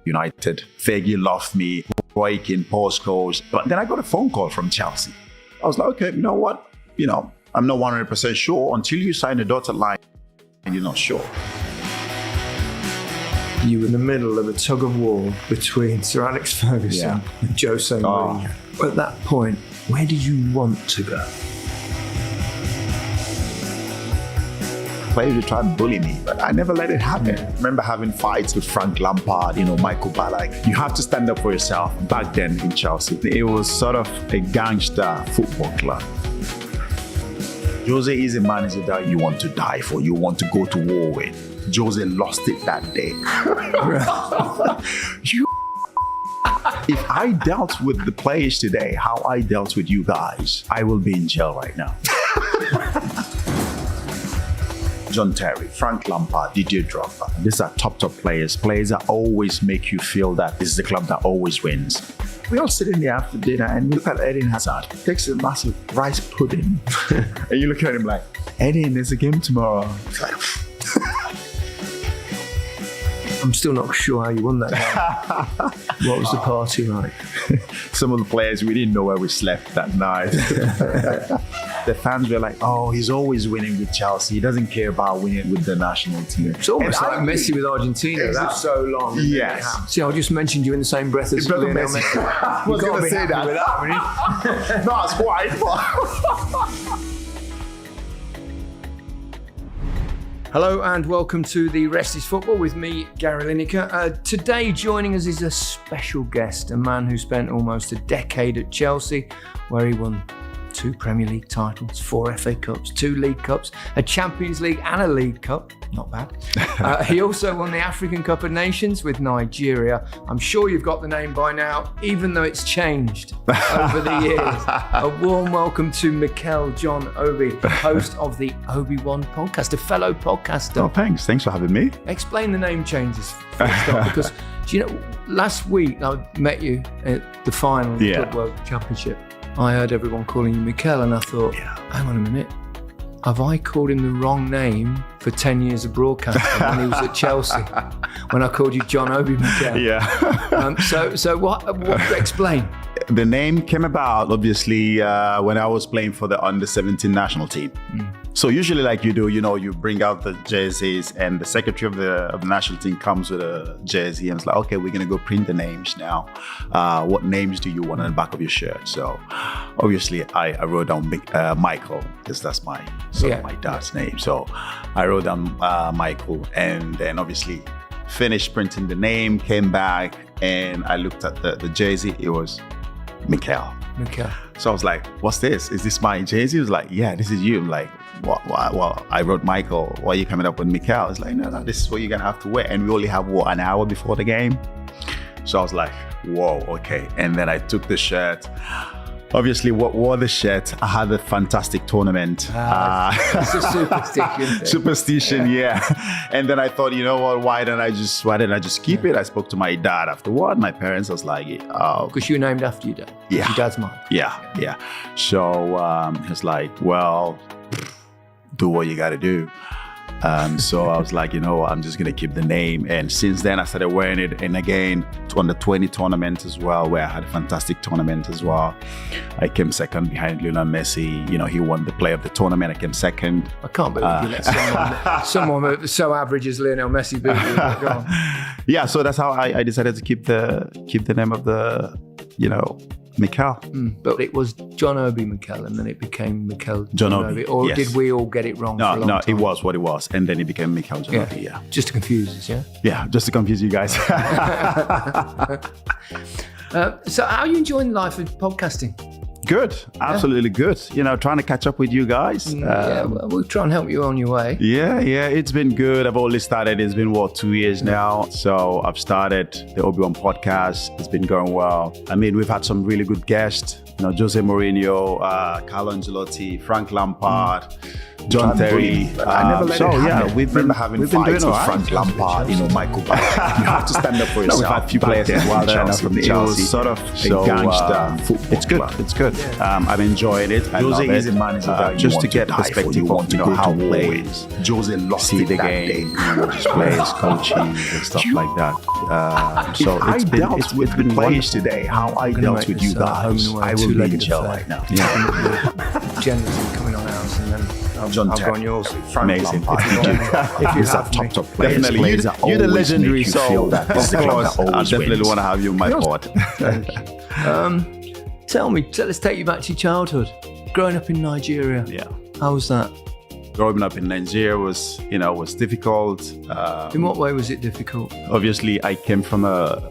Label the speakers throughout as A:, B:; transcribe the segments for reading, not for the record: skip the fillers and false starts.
A: United. Fergie loved me, Roy Keane, Paul Scholes. But then I got a phone call from Chelsea. I was like, okay, you know what? I'm not 100% sure until you sign the dotted line and you're not sure.
B: You were in the middle of a tug of war between Sir Alex Ferguson and Jose Mourinho. At that point, where did you want to go?
A: Players would try and bully me, but I never let it happen. I remember having fights with Frank Lampard, Michael Ballack. You have to stand up for yourself. Back then in Chelsea, it was sort of a gangster football club. Jose is a manager that you want to die for, you want to go to war with. Jose lost it that day. If I dealt with the players today, how I dealt with you guys, I will be in jail right now. John Terry, Frank Lampard, Didier Drogba. These are top players. Players that always make you feel that this is the club that always wins. We all sit in there after dinner and we look at Eden Hazard. He takes a massive rice pudding. And you look at him like, Eden, there's a game tomorrow. It's like,
B: I'm still not sure how you won that game. What was the party like?
A: Some of the players, we didn't know where we slept that night. The fans were like, oh, he's always winning with Chelsea. He doesn't care about winning with the national team.
B: It's almost like Messi with Argentina. That's so long.
A: Yes.
B: See, I just mentioned you in the same breath as Lionel Messi.
A: I was going to say that.
B: With that
A: no, it's quite.
B: Hello and welcome to The Rest is Football with me, Gary Lineker. Today joining us is a special guest, a man who spent almost a decade at Chelsea, where he won 2 Premier League titles, 4 FA Cups, 2 League Cups, a Champions League and a League Cup. Not bad. He also won the African Cup of Nations with Nigeria. I'm sure you've got the name by now, even though it's changed over the years. A warm welcome to Mikel John Obi, host of the Obi-Wan podcast, a fellow podcaster.
A: Oh, thanks. Thanks for having me.
B: Explain the name changes first off, because do you know, last week I met you at the final of the Club World Championship. I heard everyone calling you Mikel and I thought, hang on a minute, have I called him the wrong name for 10 years of broadcasting when he was at Chelsea, when I called you John Obi Mikel?
A: Yeah.
B: So what explain?
A: The name came about, obviously, when I was playing for the under-17 national team. So usually like you do, you bring out the jerseys and the secretary of the national team comes with a jersey and it's like, okay, we're going to go print the names now. What names do you want on the back of your shirt? So obviously I wrote down Michael because that's my dad's name. So I wrote down Michael and then obviously finished printing the name, came back and I looked at the jersey. It was Mikel. So I was like, what's this? Is this my jersey? He was like, yeah, this is you. I'm like, what? Well, I wrote Michael. Why are you coming up with Mikel? It's like, no, this is what you're going to have to wear. And we only have, an hour before the game? So I was like, whoa, okay. And then I took the shirt. Obviously, wore the shirt. I had a fantastic tournament.
B: It's a superstition.
A: Superstition, yeah. And then I thought, you know what? Why didn't I just keep it? I spoke to my dad afterward. My parents was like,
B: because you were named after your dad.
A: Yeah.
B: Your dad's mine.
A: Yeah. So he was like, well, do what you got to do. So I was like, I'm just going to keep the name. And since then, I started wearing it. And again, to under 20 tournament as well, where I had a fantastic tournament as well. I came second behind Lionel Messi. He won the play of the tournament. I came second.
B: I can't believe you let someone so average as Lionel Messi beat you. Go on.
A: Yeah, so that's how I decided to keep the name of the, Mikel.
B: But it was John Obi Mikel and then it became Mikel
A: John Obi.
B: Or
A: yes.
B: Did we all get it wrong for a long time? No,
A: it was what it was. And then it became Mikel John Obi, yeah.
B: Just to confuse us, yeah?
A: Yeah, just to confuse you guys.
B: So how are you enjoying life of podcasting?
A: Good, absolutely good. Trying to catch up with you guys.
B: We'll try and help you on your way.
A: Yeah, it's been good. I've only started, it's been 2 years now. So I've started the Obi-Wan podcast. It's been going well. I mean, we've had some really good guests. Jose Mourinho, Carlo Ancelotti, Frank Lampard. John Terry.
C: I never let it happen.
A: We've been
C: fights
A: doing
C: with
A: all
C: Frank
A: right.
C: Lampard, Michael Ballack. You have to stand up for yourself.
A: We've had a few players as well there from Chelsea.
C: It was sort of
A: So,
C: a gangster football
A: it's good.
C: club.
A: It's good. I'm enjoying it. I love
C: Jose
A: it.
C: is a manager that
A: just
C: you
A: to
C: want
A: get
C: to die for,
A: perspective
C: you want
A: of
C: to go
A: how
C: to war
A: players
C: with. Jose lost
A: see
C: it
A: the
C: that
A: game,
C: day.
A: players, coaches, and stuff like that. So
C: I
A: it's
C: dealt with the players today, how I dealt with you guys, I will be in jail right now.
B: Generally coming on ours and then
C: John
B: I'll
C: Terry.
B: go on yours.
A: amazing.
B: If you
C: These are
B: have me.
C: top players.
A: Definitely,
C: Players that
A: you're the
C: always
A: legendary,
C: make you
A: so
C: feel that this is the
A: of
C: club
A: course,
C: that
A: I
C: always
A: definitely
C: wins.
A: want to have you in my pod.
B: Tell me, let's take you back to your childhood. Growing up in Nigeria.
A: Yeah.
B: How was that?
A: Growing up in Nigeria was difficult.
B: In what way was it difficult?
A: Obviously, I came from a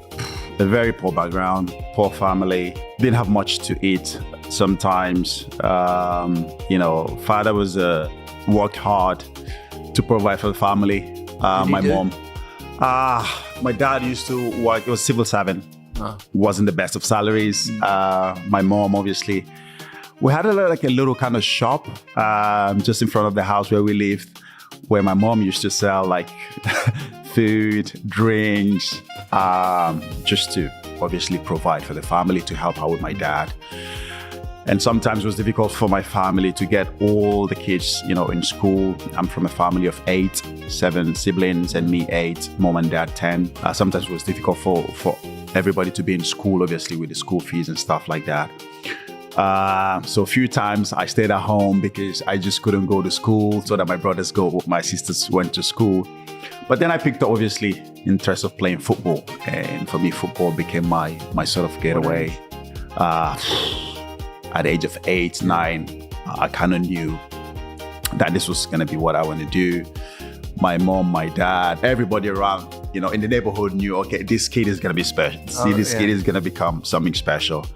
A: very poor background, poor family. Didn't have much to eat sometimes. Father was worked hard to provide for the family. My mom. My dad used to work. He was civil servant. Wasn't the best of salaries. My mom, obviously. We had a little kind of shop just in front of the house where we lived, where my mom used to sell food, drinks, just to obviously provide for the family, to help out with my dad. And sometimes it was difficult for my family to get all the kids, in school. I'm from a family of 7 siblings, and me 8, mom and dad 10. Sometimes it was difficult for everybody to be in school, obviously, with the school fees and stuff like that. So a few times I stayed at home because I just couldn't go to school, so that my sisters went to school. But then I picked up, obviously, interest of playing football. And for me, football became my sort of getaway. At the age of 8, 9, I kind of knew that this was going to be what I want to do. My mom, my dad, everybody around, in the neighborhood knew, okay, this kid is going to be special. Kid is going to become something special.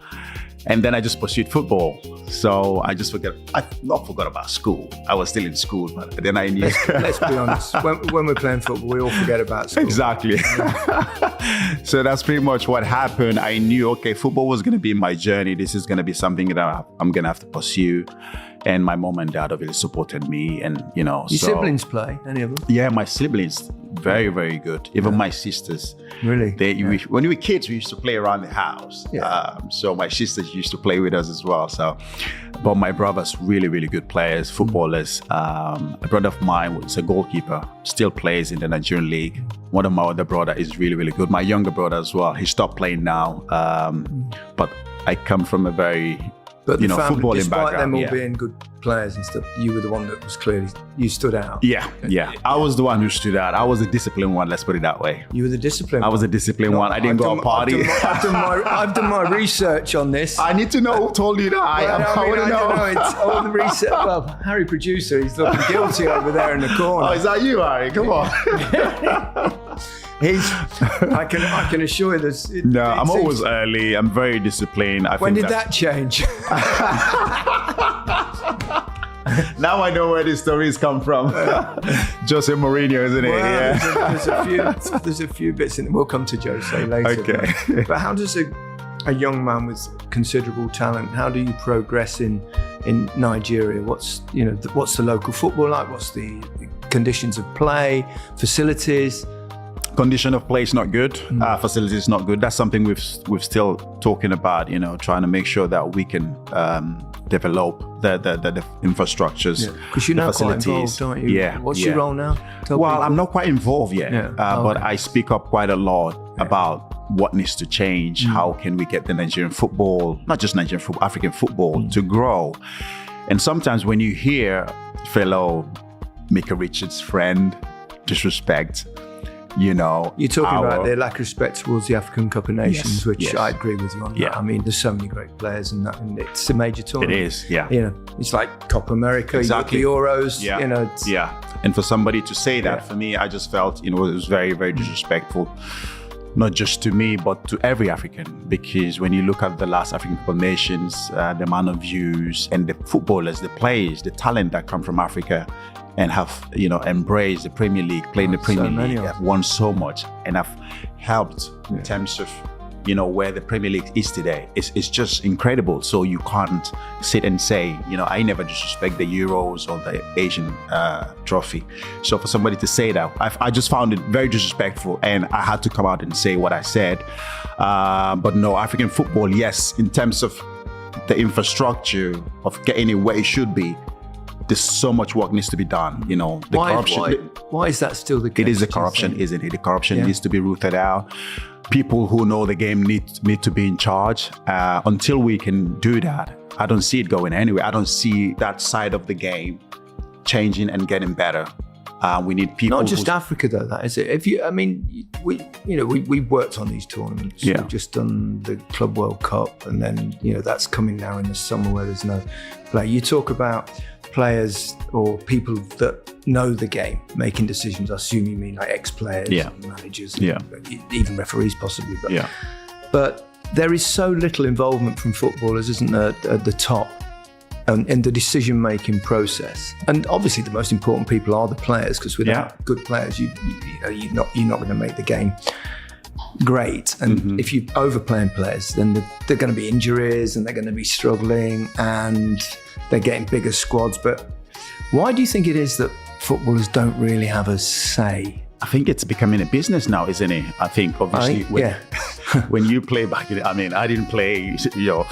A: And then I just pursued football. So I not forgot about school. I was still in school, but then I knew.
B: Let's be honest. When we're playing football, we all forget about school.
A: Exactly. So that's pretty much what happened. I knew, okay, football was going to be my journey. This is going to be something that I'm going to have to pursue. And my mom and dad obviously supported me. And,
B: Your siblings play? Any of them?
A: Yeah, my siblings, very, very good. Even my sisters.
B: Really?
A: When we were kids, we used to play around the house.
B: Yeah.
A: So my sisters used to play with us as well. But my brothers, really, really good players, footballers. A brother of mine was a goalkeeper, still plays in the Nigerian League. One of my other brothers is really, really good. My younger brother as well. He stopped playing now. But I come from a very...
B: But the family,
A: footballing
B: despite
A: background.
B: them all being good players and stuff, you were the one that was clearly, you stood out.
A: Yeah. I was the one who stood out. I was the disciplined one, let's put it that way.
B: You were the disciplined
A: I was a disciplined one. I didn't go to party.
B: I've done my research on this.
A: I need to know who told you that. I want to know.
B: It's all the research. Well, Harry, producer, he's looking guilty over there in the corner.
A: Oh, is that you, Harry? Come on.
B: I can assure you this.
A: No, I'm always early. I'm very disciplined.
B: When did that change?
A: Now I know where these stories come from. Jose Mourinho, isn't it?
B: Yeah. There's a few bits in it. We'll come to Jose later.
A: Okay.
B: But how does a young man with considerable talent, how do you progress in Nigeria? What's the local football like? What's the conditions of play, facilities?
A: Condition of play is not good. Facilities is not good. That's something we've still talking about. Trying to make sure that we can develop the infrastructures.
B: Because you're now quite involved, aren't you?
A: Yeah.
B: What's your role now?
A: I'm not quite involved yet. But I speak up quite a lot about what needs to change. How can we get the Nigerian football, not just Nigerian football, African football, to grow? And sometimes when you hear fellow Mika Richards' friend disrespect, you're talking
B: about their lack of respect towards the African Cup of Nations, which I agree with you on.
A: Yeah.
B: That. I mean, there's so many great players in that, and it's a major tournament.
A: It is, yeah.
B: It's like Copa America,
A: exactly.
B: The Euros.
A: Yeah. And for somebody to say that, for me, I just felt, it was very, very disrespectful. Not just to me, but to every African. Because when you look at the last African Cup of Nations, the amount of views and the footballers, the players, the talent that come from Africa, and have embraced the Premier League, played in the Premier League, have won so much, and have helped in terms of where the Premier League is today. It's just incredible. So you can't sit and say, I never disrespect the Euros or the Asian trophy. So for somebody to say that, I just found it very disrespectful, and I had to come out and say what I said. But no, African football, yes, in terms of the infrastructure of getting it where it should be, there's so much work needs to be done. The corruption.
B: Why is that still the case?
A: It is the corruption, isn't it? The corruption needs to be rooted out. People who know the game need to be in charge. Until we can do that, I don't see it going anywhere. I don't see that side of the game changing and getting better. We need people.
B: Not just Africa, though. That is it. We worked on these tournaments.
A: Yeah.
B: We've just done the Club World Cup, and then that's coming now in the summer where there's no play. You talk about players or people that know the game making decisions. I assume you mean like ex-players, and managers, and even referees possibly. But there is so little involvement from footballers, isn't there, at the top? In the decision-making process, and obviously the most important people are the players, because without good players, you're not going to make the game great. And if you're overplaying players, then they're going to be injuries, and they're going to be struggling, and they're getting bigger squads. But why do you think it is that footballers don't really have a say?
A: I think it's becoming a business now, isn't it? I think obviously when you play back in, I didn't play your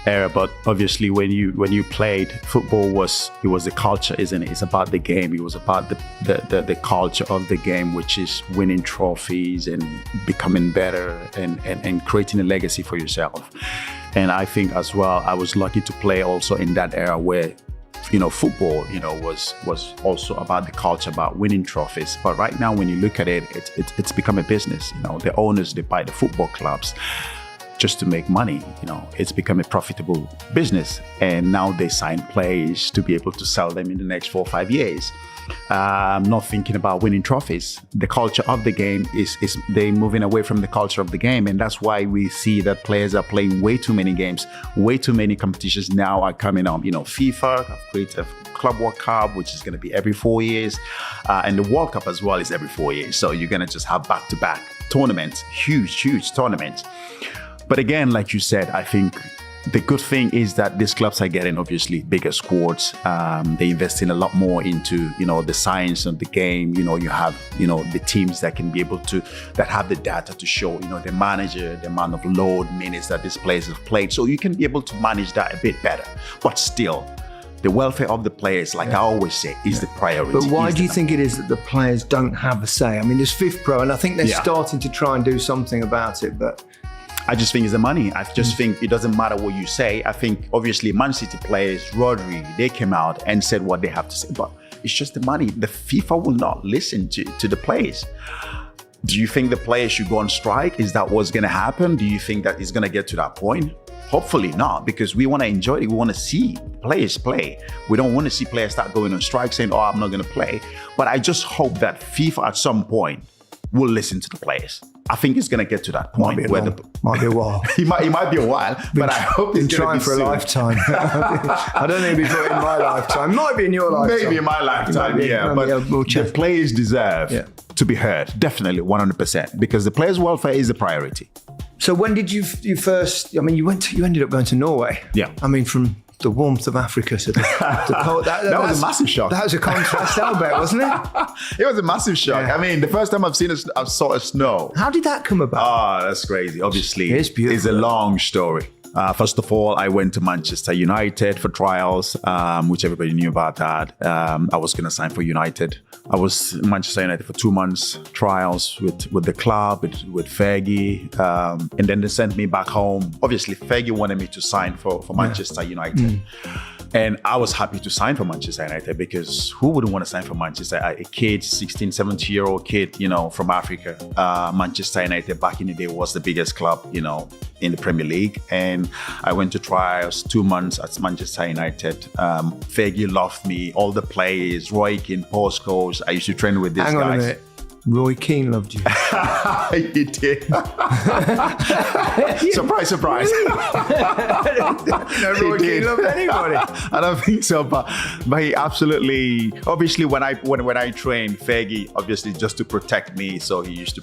A: era, but obviously when you played, football was the culture, isn't it? It's about the game. It was about the culture of the game, which is winning trophies and becoming better and creating a legacy for yourself. And I think as well, I was lucky to play also in that era where football, was also about the culture, about winning trophies. But right now, when you look at it, it's become a business. The owners, they buy the football clubs just to make money. It's become a profitable business. And now they sign players to be able to sell them in the next 4 or 5 years. Not thinking about winning trophies. The culture of the game is they moving away from the culture of the game, and that's why we see that players are playing way too many games, way too many competitions now are coming up. FIFA have created a Club World Cup, which is going to be every 4 years, and the World Cup as well is every 4 years. So you're going to just have back-to-back tournaments, huge tournaments. But again, like you said, I think the good thing is that these clubs are getting obviously bigger squads. They invest in a lot more into, the science of the game. You have, the teams that can be able to, that have the data to show, the manager, the amount of load minutes that these players have played. So you can be able to manage that a bit better. But still, the welfare of the players, like I always say, is the priority.
B: But why do you think it is that the players don't have a say? I mean, there's Fifth Pro, and I think they're starting to try and do something about it, but
A: I just think it's the money. I just think it doesn't matter what you say. I think obviously Man City players, Rodri, they came out and said what they have to say, but it's just the money. The FIFA will not listen to the players. Do you think the players should go on strike? Is that what's going to happen? Do you think that it's going to get to that point? Hopefully not, because we want to enjoy it. We want to see players play. We don't want to see players start going on strike saying, I'm not going to play. But I just hope that FIFA at some point will listen to the players. I think it's going to get to that point
B: might be a while.
A: it might be a while, but I hope it's going to be
B: for soon. A lifetime. I don't think it'll be put in my lifetime. Might be in your lifetime.
A: Maybe in my lifetime, but the players deserve to be heard, definitely 100%, because the players' welfare is the priority.
B: So when did you first? I mean, you ended up going to Norway.
A: Yeah.
B: I mean, from the warmth of Africa to the cold.
A: That was a massive shock.
B: That was a contrast, I bet, wasn't it?
A: It was a massive shock. Yeah. I mean, the first time I saw a snow.
B: How did that come about?
A: Oh, that's crazy. Obviously,
B: it's beautiful.
A: It's a long story. First of all, I went to Manchester United for trials, which everybody knew about that. I was going to sign for United. I was in Manchester United for 2 months, trials with the club, with Fergie. And then they sent me back home. Obviously, Fergie wanted me to sign for Manchester United. And I was happy to sign for Manchester United, because who wouldn't want to sign for Manchester? A kid, 16, 17-year-old kid, from Africa. Manchester United back in the day was the biggest club, in the Premier League. And I went to trials 2 months at Manchester United. Fergie loved me, all the players, Roy Keane, Paul Scholes. I used to train with these guys.
B: Hang on a minute. Roy Keane loved you.
A: He did. Surprise, surprise.
B: Roy Keane loved anybody.
A: I don't think so, but he absolutely. Obviously, when I trained Fergie, obviously just to protect me, so he used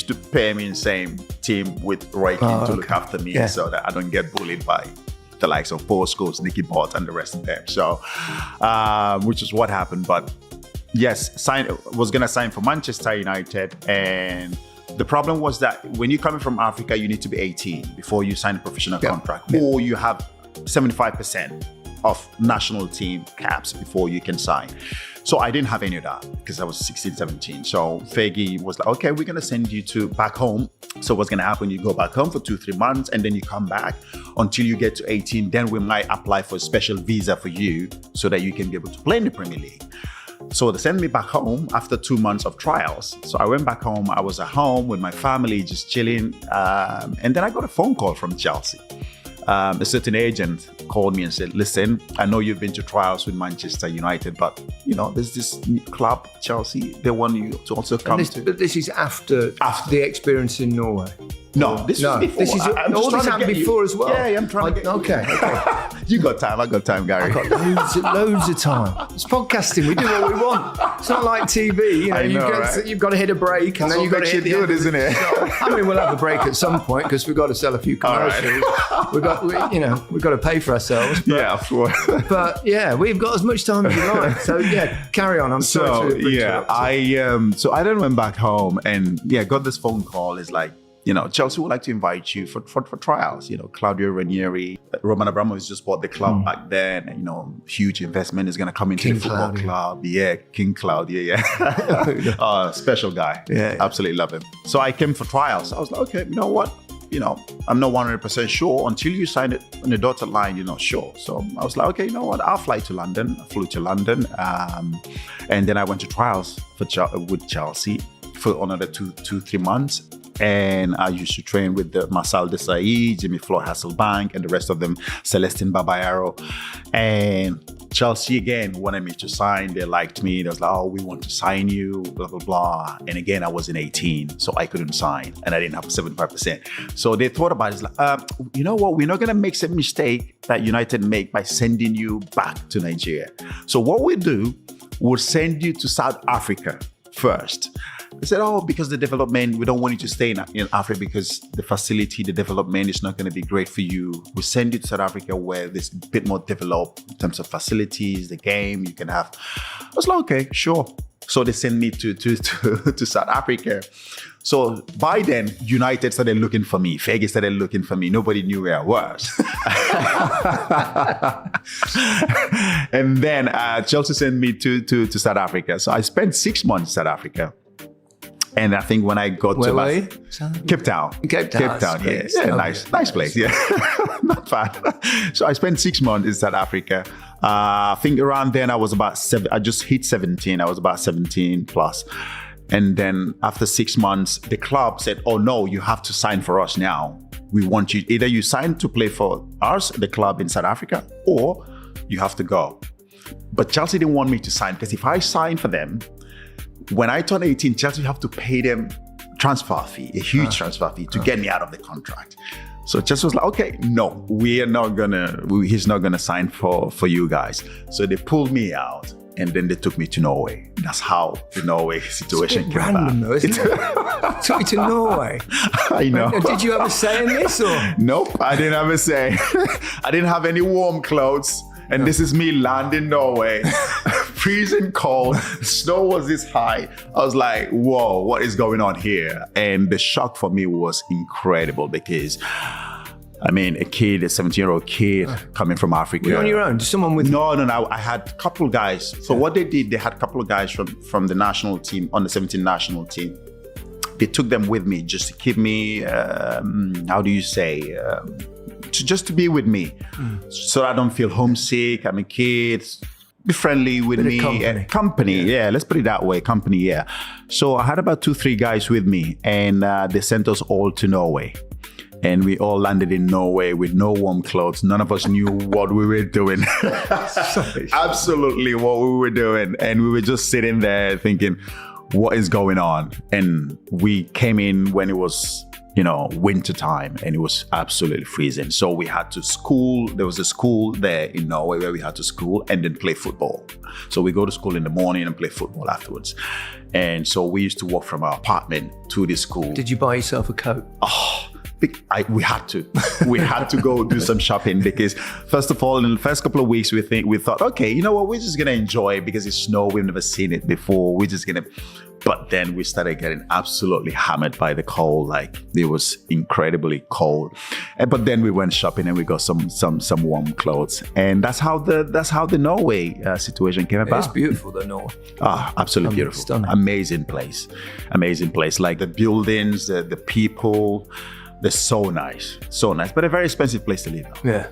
A: to pair me in the same team with Roy Keane to look after me, so that I don't get bullied by the likes of Paul Scholes, Nicky Butt, and the rest of them. So, which is what happened, but. Yes, was going to sign for Manchester United, and the problem was that when you're coming from Africa, you need to be 18 before you sign a professional contract, or you have 75% of national team caps before you can sign. So I didn't have any of that because I was 16, 17. So Fergie was like, okay, we're going to send you back home. So what's going to happen? You go back home for 2-3 months, and then you come back until you get to 18. Then we might apply for a special visa for you so that you can be able to play in the Premier League. So they sent me back home after 2 months of trials. So I went back home. I was at home with my family, just chilling. And then I got a phone call from Chelsea. A certain agent called me and said, listen, I know you've been to trials with Manchester United, but, there's this club, Chelsea, they want you to also come
B: But this is after the experience in Norway.
A: No, this was before.
B: This happened before as well.
A: Yeah, I'm trying to get
B: Okay.
A: You got time. I got time, Gary.
B: I've got loads of time. It's podcasting. We do what we want. It's not like TV. You've got to hit a break, and then you've got to hit the end,
A: isn't it?
B: I mean, we'll have a break at some point because we've got to sell a few commercials. Right. We've got to pay for ourselves. But,
A: of course.
B: But we've got as much time as you like. So carry on. I'm sorry to interrupt.
A: I then went back home and got this phone call. It's like, Chelsea would like to invite you for trials. Claudio Ranieri, Roman Abramovich just bought the club back then. Huge investment is going to come into the football club. Yeah, King Claudio. Yeah, special guy. Yeah, absolutely love him. So I came for trials. I was like, okay, you know what? I'm not 100% sure until you sign it on the dotted line. You're not sure. So I was like, okay, you know what? I'll fly to London. I flew to London, and then I went to trials with Chelsea for another 2-3 months. And I used to train with Marcel Desailly, Jimmy Floyd Hasselbank, and the rest of them, Celestine Babayaro. And Chelsea again wanted me to sign. They liked me. They was like, oh, we want to sign you, blah, blah, blah. And again, I wasn't 18, so I couldn't sign. And I didn't have 75%. So they thought about it. It's like, you know what? We're not going to make some mistake that United make by sending you back to Nigeria. So what we do, we'll send you to South Africa first. They said, because the development, we don't want you to stay in Africa because the facility, the development is not going to be great for you. We send you to South Africa where there's a bit more developed in terms of facilities, the game you can have. I was like, okay, sure. So they sent me to South Africa. So by then, United started looking for me. Fergie started looking for me. Nobody knew where I was. And then Chelsea sent me to South Africa. So I spent 6 months in South Africa. And I think when I got to Cape Town.
B: Cape Town,
A: yeah, nice place, yeah, not bad. So I spent 6 months in South Africa. I think around then I was about 7. I just hit 17. I was about 17 plus. And then after 6 months, the club said, "Oh no, you have to sign for us now. We want you. Either you sign to play for us, the club in South Africa, or you have to go." But Chelsea didn't want me to sign because if I signed for them. When I turned 18, Chelsea have to pay them transfer fee, a huge transfer fee to get me out of the contract. So Chelsea was like, okay, no, he's not gonna sign for you guys. So they pulled me out and then they took me to Norway. That's how the Norway situation came about.
B: Random though, isn't it? Took you to Norway.
A: I know.
B: Did you have a say in this or?
A: Nope, I didn't have a say. I didn't have any warm clothes. And this is me landing Norway, freezing cold, snow was this high. I was like, whoa, what is going on here? And the shock for me was incredible because, I mean, a 17-year-old kid coming from Africa.
B: Were you on your own? Someone with...
A: No. I had a couple of guys. So what they did, they had a couple of guys from the national team, on the 17 national team. They took them with me just to keep me, just to be with me, so I don't feel homesick. I'm a kid. Be friendly with me. Company. Yeah, let's put it that way. Company, yeah. So I had about 2-3 guys with me, and they sent us all to Norway. And we all landed in Norway with no warm clothes. None of us knew what we were doing. Absolutely what we were doing. And we were just sitting there thinking, what is going on? And we came in when it was, winter time, and it was absolutely freezing. So we had to school. There was a school there in Norway where we had to school and then play football. So we go to school in the morning and play football afterwards. And so we used to walk from our apartment to the school.
B: Did you buy yourself a coat?
A: We had to. We had to go do some shopping because, first of all, in the first couple of weeks, we thought, okay, you know what, we're just gonna enjoy it because it's snow. We've never seen it before. We're just gonna. But then we started getting absolutely hammered by the cold. Like, it was incredibly cold. But then we went shopping and we got some warm clothes. And that's how the Norway situation came about.
B: It's beautiful, the Norway.
A: Absolutely beautiful.
B: Stunning.
A: Amazing place. Like the buildings, the people. They're so nice, but a very expensive place to live.
B: Yeah.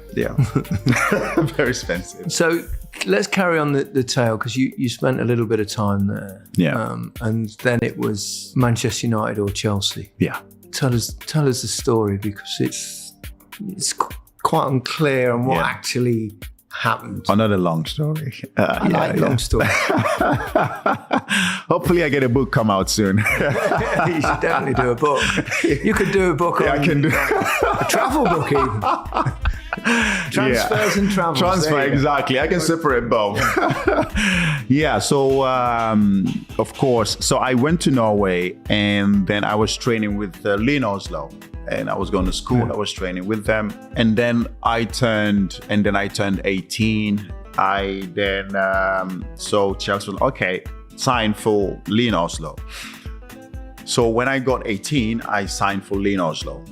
A: Very expensive.
B: So let's carry on the tale, because you spent a little bit of time there.
A: Yeah.
B: And then it was Manchester United or Chelsea.
A: Yeah.
B: Tell us the story, because it's quite unclear on what actually happened.
A: Another long story.
B: I like long stories.
A: Hopefully I get a book come out soon.
B: You should definitely do a book. You could do a book on
A: I can do
B: a travel book even. Transfers and travels.
A: Transfer, exactly. I can separate both. So of course. So I went to Norway, and then I was training with Lionel. And I was going to school. I was training with them, and then I turned 18. So Chelsea was okay, signed for Lionel. So when I got 18, I signed for Lionel,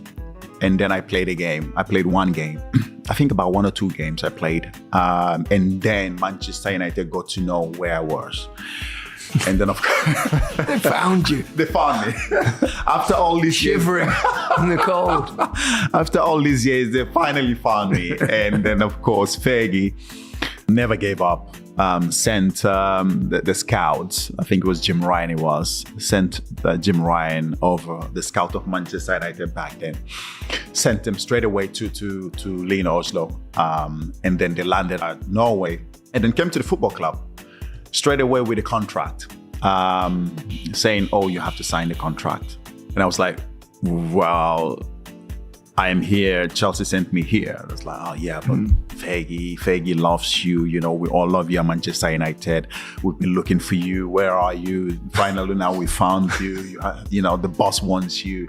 A: and then I played a game. I played one game. I think about 1 or 2 games I played, and then Manchester United got to know where I was. And then, of course,
B: they found you.
A: They found me. After all these
B: shivering in the cold.
A: After all these years, they finally found me. And then, of course, Fergie never gave up. Sent the scouts. I think it was Jim Ryan. Sent Jim Ryan over, the scout of Manchester United back then. Sent them straight away to Lionel. And then they landed at Norway, and then came to the football club straight away with a contract, saying, "Oh, you have to sign the contract." And I was like, "Well, I am here. Chelsea sent me here." I was like, "Oh yeah, but Fergie loves you. We all love you at Manchester United. We've been looking for you. Where are you? Finally, now we found you. The boss wants you."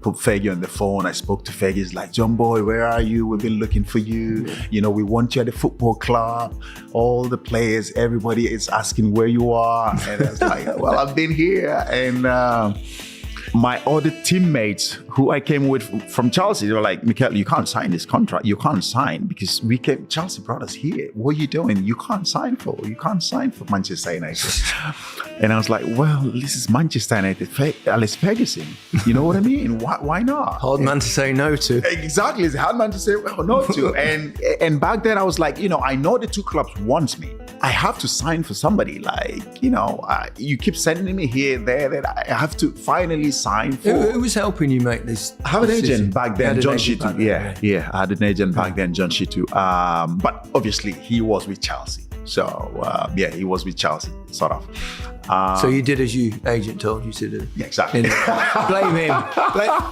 A: Put Fergie on the phone. I spoke to Fergie. He's like, "John boy, where are you? We've been looking for you. We want you at the football club. All the players, everybody is asking where you are." And I was like, "Well, I've been here." And my other teammates who I came with from Chelsea, they were like, "Mikel, you can't sign this contract. You can't sign because Chelsea brought us here. What are you doing? You can't sign for Manchester United." And I was like, "Well, this is Manchester United, Alex Ferguson. You know what I mean? Why not?"
B: Hard man to say no to.
A: Exactly, it's a hard man to say no to. And back then I was like, I know the 2 clubs want me. I have to sign for somebody. You keep sending me here, there, that I have to finally sign for.
B: Who was helping you make this?
A: I have an agent back then, John Shitu. Yeah, I had an agent back then, John Shitu. But obviously he was with Chelsea. So he was with Chelsea, sort of.
B: So you did as your agent told you to do.
A: Yeah, exactly.
B: Blame him.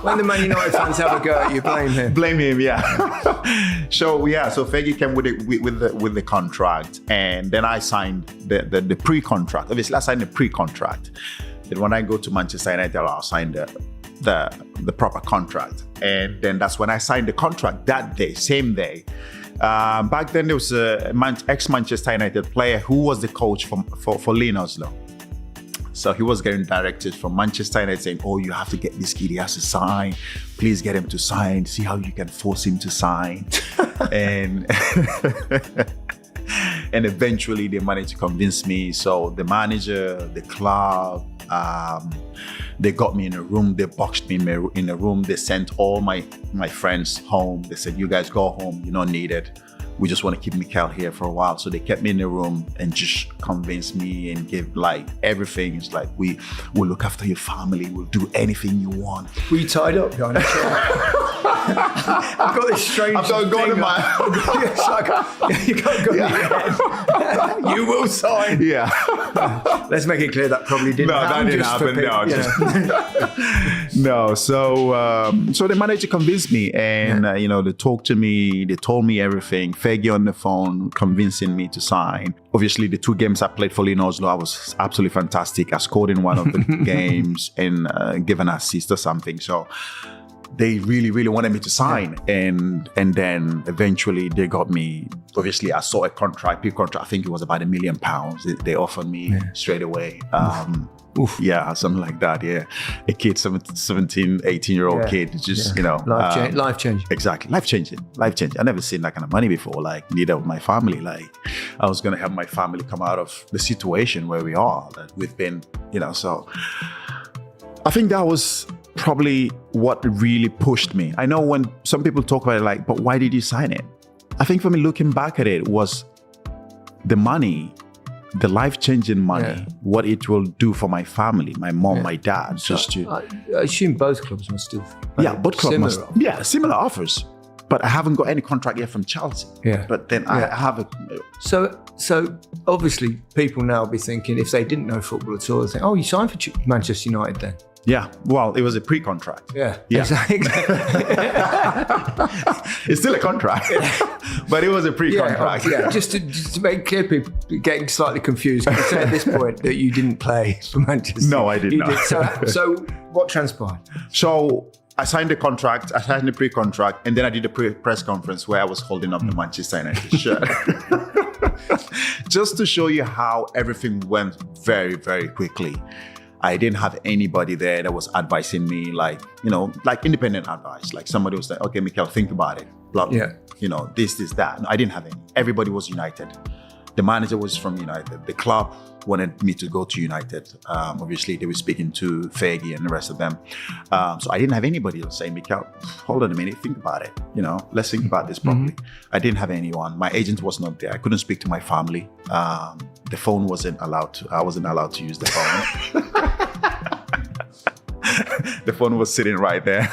B: When the Man United fans have a go at you, blame him.
A: Blame him, yeah. So Fergie came with the contract, and then I signed the pre-contract. Obviously, I signed the pre-contract. Then when I go to Manchester United, I'll sign the proper contract, and then that's when I signed the contract that day, same day. Back then, there was a ex-Manchester United player who was the coach for Lionel. So he was getting directives from Manchester United saying, "Oh, you have to get this kid. He has to sign. Please get him to sign. See how you can force him to sign." And and eventually they managed to convince me. So the manager, the club, they got me in a room. They boxed me in a room. They sent all my friends home. They said, "You guys go home. You're not needed. We just want to keep Mikel here for a while." So they kept me in the room and just convinced me and gave everything. It's like, we'll look after your family. We'll do anything you want.
B: Were you tied up behind a chair? I've got this strange
A: I've got a gun in my...
B: It's like, you got a gun in your head. You will sign.
A: Yeah.
B: Let's make it clear that probably didn't happen.
A: No, that didn't happen. No. So the manager convinced me, and they talked to me. They told me everything. Fergie on the phone, convincing me to sign. Obviously, the 2 games I played for Lionel, I was absolutely fantastic. I scored in one of the games and gave an assist or something. So they really, really wanted me to sign. And then eventually they got me. Obviously, I saw a contract, big contract. I think it was about £1 million. They offered me straight away. Yeah, something like that. Yeah. A kid, 17, 18-year-old kid. It's just,
B: life changing.
A: Exactly. Life changing. I've never seen that kind of money before. Like, neither of my family. Like, I was going to help my family come out of the situation where we are, that we've been, so I think that was probably what really pushed me. I know when some people talk about it, like, but why did you sign it? I think for me, looking back at it, was the money, the life-changing money, what it will do for my family, my mom, my dad.
B: So I assume both clubs must have.
A: Both clubs must. Yeah, similar offers. But I haven't got any contract yet from Chelsea. Yeah. But then I have a...
B: So obviously people now will be thinking, if they didn't know football at all, they think, oh, you signed for Manchester United then?
A: Yeah, well, it was a pre-contract.
B: Yeah. Exactly.
A: It's still a contract, but it was a pre-contract.
B: Just to make clear, people getting slightly confused. Can you say at this point that you didn't play for Manchester?
A: No, I did not.
B: So what transpired?
A: So I signed the contract, I signed the pre-contract, and then I did a press conference where I was holding up the Manchester United shirt. Just to show you how everything went very, very quickly. I didn't have anybody there that was advising me, like independent advice. Like somebody was like, okay, Mikel, think about it. Blah, this, that. No, I didn't have any. Everybody was United. The manager was from United. The club wanted me to go to United. Obviously, they were speaking to Fergie and the rest of them. So I didn't have anybody saying, Mikel, hold on a minute, think about it. Let's think about this properly. I didn't have anyone. My agent was not there. I couldn't speak to my family. The phone wasn't allowed to. I wasn't allowed to use the phone. The phone was sitting right there.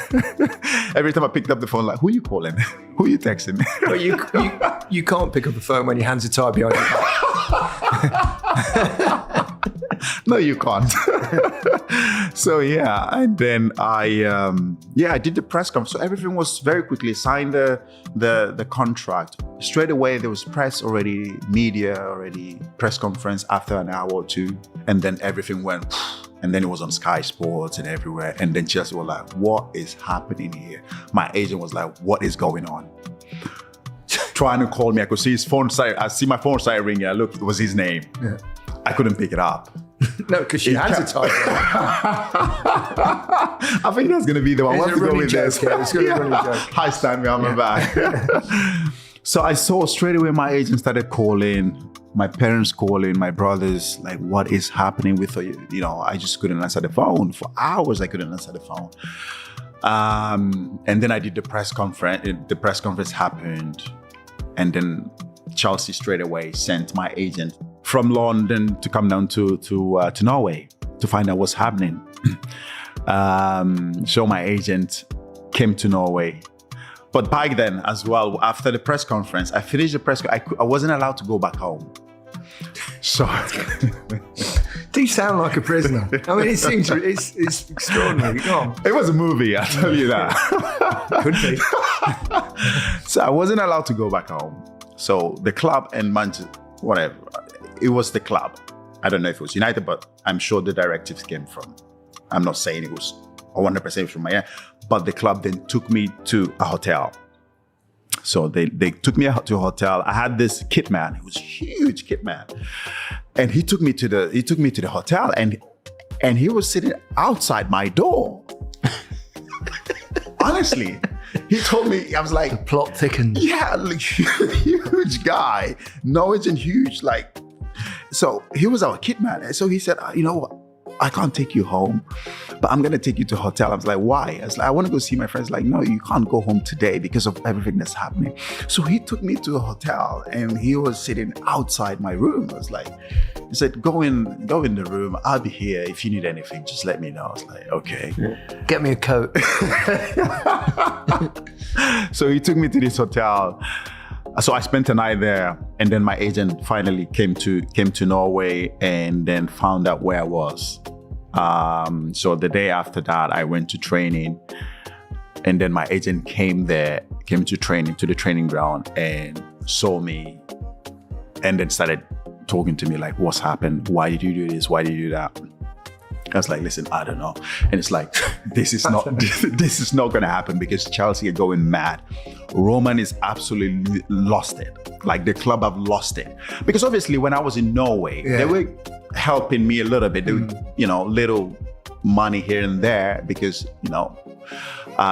A: Every time I picked up the phone, like, who are you calling? Who are you texting?
B: Well, you can't pick up the phone when your hands are tied behind your back.
A: No, you can't. So and then I did the press conference. So everything was very quickly. Signed the contract straight away. There was press already, media already, press conference after an hour or two, and then everything went. And then it was on Sky Sports and everywhere. And then Chelsea were like, what is happening here? My agent was like, what is going on? Trying to call me. I could see his phone. I see my phone started ringing. I looked, it was his name. Yeah. I couldn't pick it up.
B: No, because she has a title.
A: I think that's going to be the one. I want to go with this.
B: It's going to be a running joke.
A: Hi, stand me on my back. So I saw straight away my agent started calling, my parents calling, my brothers, like, what is happening with you? I just couldn't answer the phone. For hours, I couldn't answer the phone. And then I did the press conference. The press conference happened. And then Chelsea straight away sent my agent from London to come down to Norway to find out what's happening. So my agent came to Norway. But back then as well, after the press conference, I finished the press conference. I wasn't allowed to go back home. So
B: do you sound like a prisoner? I mean, it seems it's extraordinary. Go on.
A: It was a movie, I'll tell you that.
B: Could be.
A: So I wasn't allowed to go back home. So the club and Manchester, whatever, it was the club. I don't know if it was United, but I'm sure the directives came from. I'm not saying it was 100% from my end, but the club then took me to a hotel. So they took me to a hotel. I had this kit man. He was a huge kit man, and he took me to the hotel, and he was sitting outside my door. Honestly, he told me, I was like,
B: the plot thickens.
A: Yeah, like, huge guy, Norwich and huge, like. So he was our kit man, and so he said, you know what? I can't take you home, but I'm going to take you to a hotel. I was like, why? I was like, I want to go see my friends. Like, no, you can't go home today because of everything that's happening. So he took me to a hotel, and he was sitting outside my room. I was like, he said, go in the room. I'll be here. If you need anything, just let me know. I was like, okay.
B: Get me a coat.
A: So he took me to this hotel. So I spent a night there, and then my agent finally came to Norway and then found out where I was. So the day after that, I went to training, and then my agent came to the training ground and saw me, and then started talking to me like, what's happened? Why did you do this? Why did you do that? I was like, listen, I don't know. And it's like, this is not going to happen because Chelsea are going mad. Roman is absolutely lost it. Like the club have lost it. Because obviously when I was in Norway, they were helping me a little bit. They were, little money here and there because,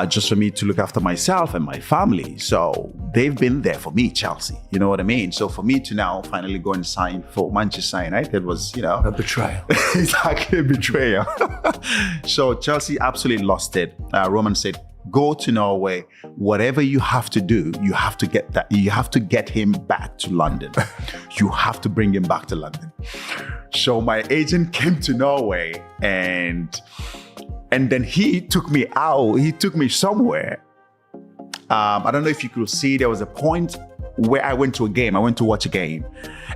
A: just for me to look after myself and my family. So they've been there for me, Chelsea. You know what I mean? So for me to now finally go and sign for Manchester United was,
B: a betrayal.
A: Exactly, a betrayal. So Chelsea absolutely lost it. Roman said, go to Norway. Whatever you have to do, you have to get that. You have to get him back to London. You have to bring him back to London. So my agent came to Norway and then he took me out. He took me somewhere. I don't know if you could see, there was a point where I went to a game. I went to watch a game.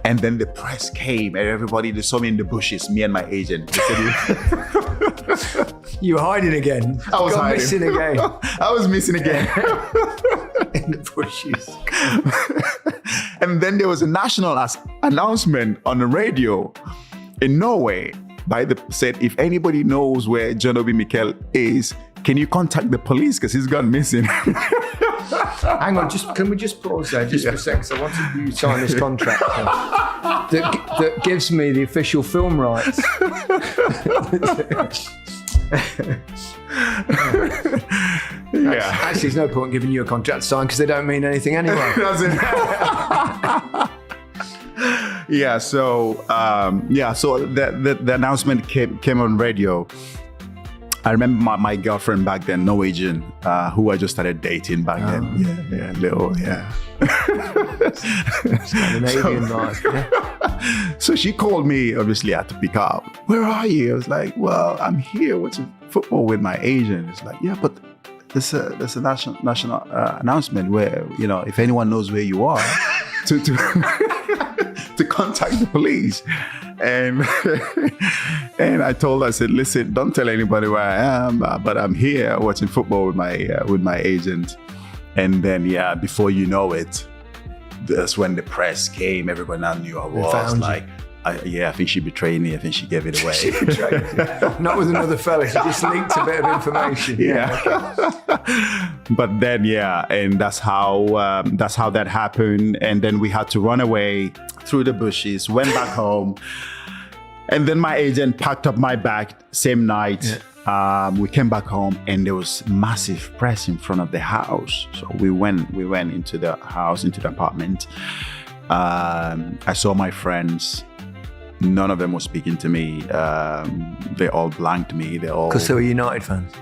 A: And then the press came and everybody, they saw me in the bushes, me and my agent. They said,
B: you were hiding again.
A: I was hiding.
B: Missing again.
A: I was missing again.
B: In the bushes.
A: And then there was a national announcement on the radio in Norway. Said, if anybody knows where John Obi Mikel is, can you contact the police because he's gone missing?
B: Hang on, can we just pause there just for a second? So I wanted you to sign this contract that gives me the official film rights. Actually, there's no point giving you a contract to sign because they don't mean anything anyway.
A: Yeah, so the announcement came on radio. I remember my girlfriend back then, Norwegian, who I just started dating back then.
B: Scandinavian life. Yeah.
A: So she called me. Obviously, I had to pick up. Where are you? I was like, well, I'm here watching football with my agent. It's like, yeah, but there's a national announcement where if anyone knows where you are, to contact the police. And I told her, I said, listen, don't tell anybody where I am, but I'm here watching football with my agent. And then, before you know it, that's when the press came. Everybody now knew I was. Like, I think she betrayed me. I think she gave it away.
B: She betrayed you. Not with another fella. She just leaked a bit of information.
A: Yeah. But then, and that's how that happened. And then we had to run away through the bushes, went back home. And then my agent packed up my bag same night. Yeah. We came back home and there was massive press in front of the house. So we went into the house, into the apartment. I saw my friends. None of them was speaking to me. They all blanked me.
B: Because they were United fans?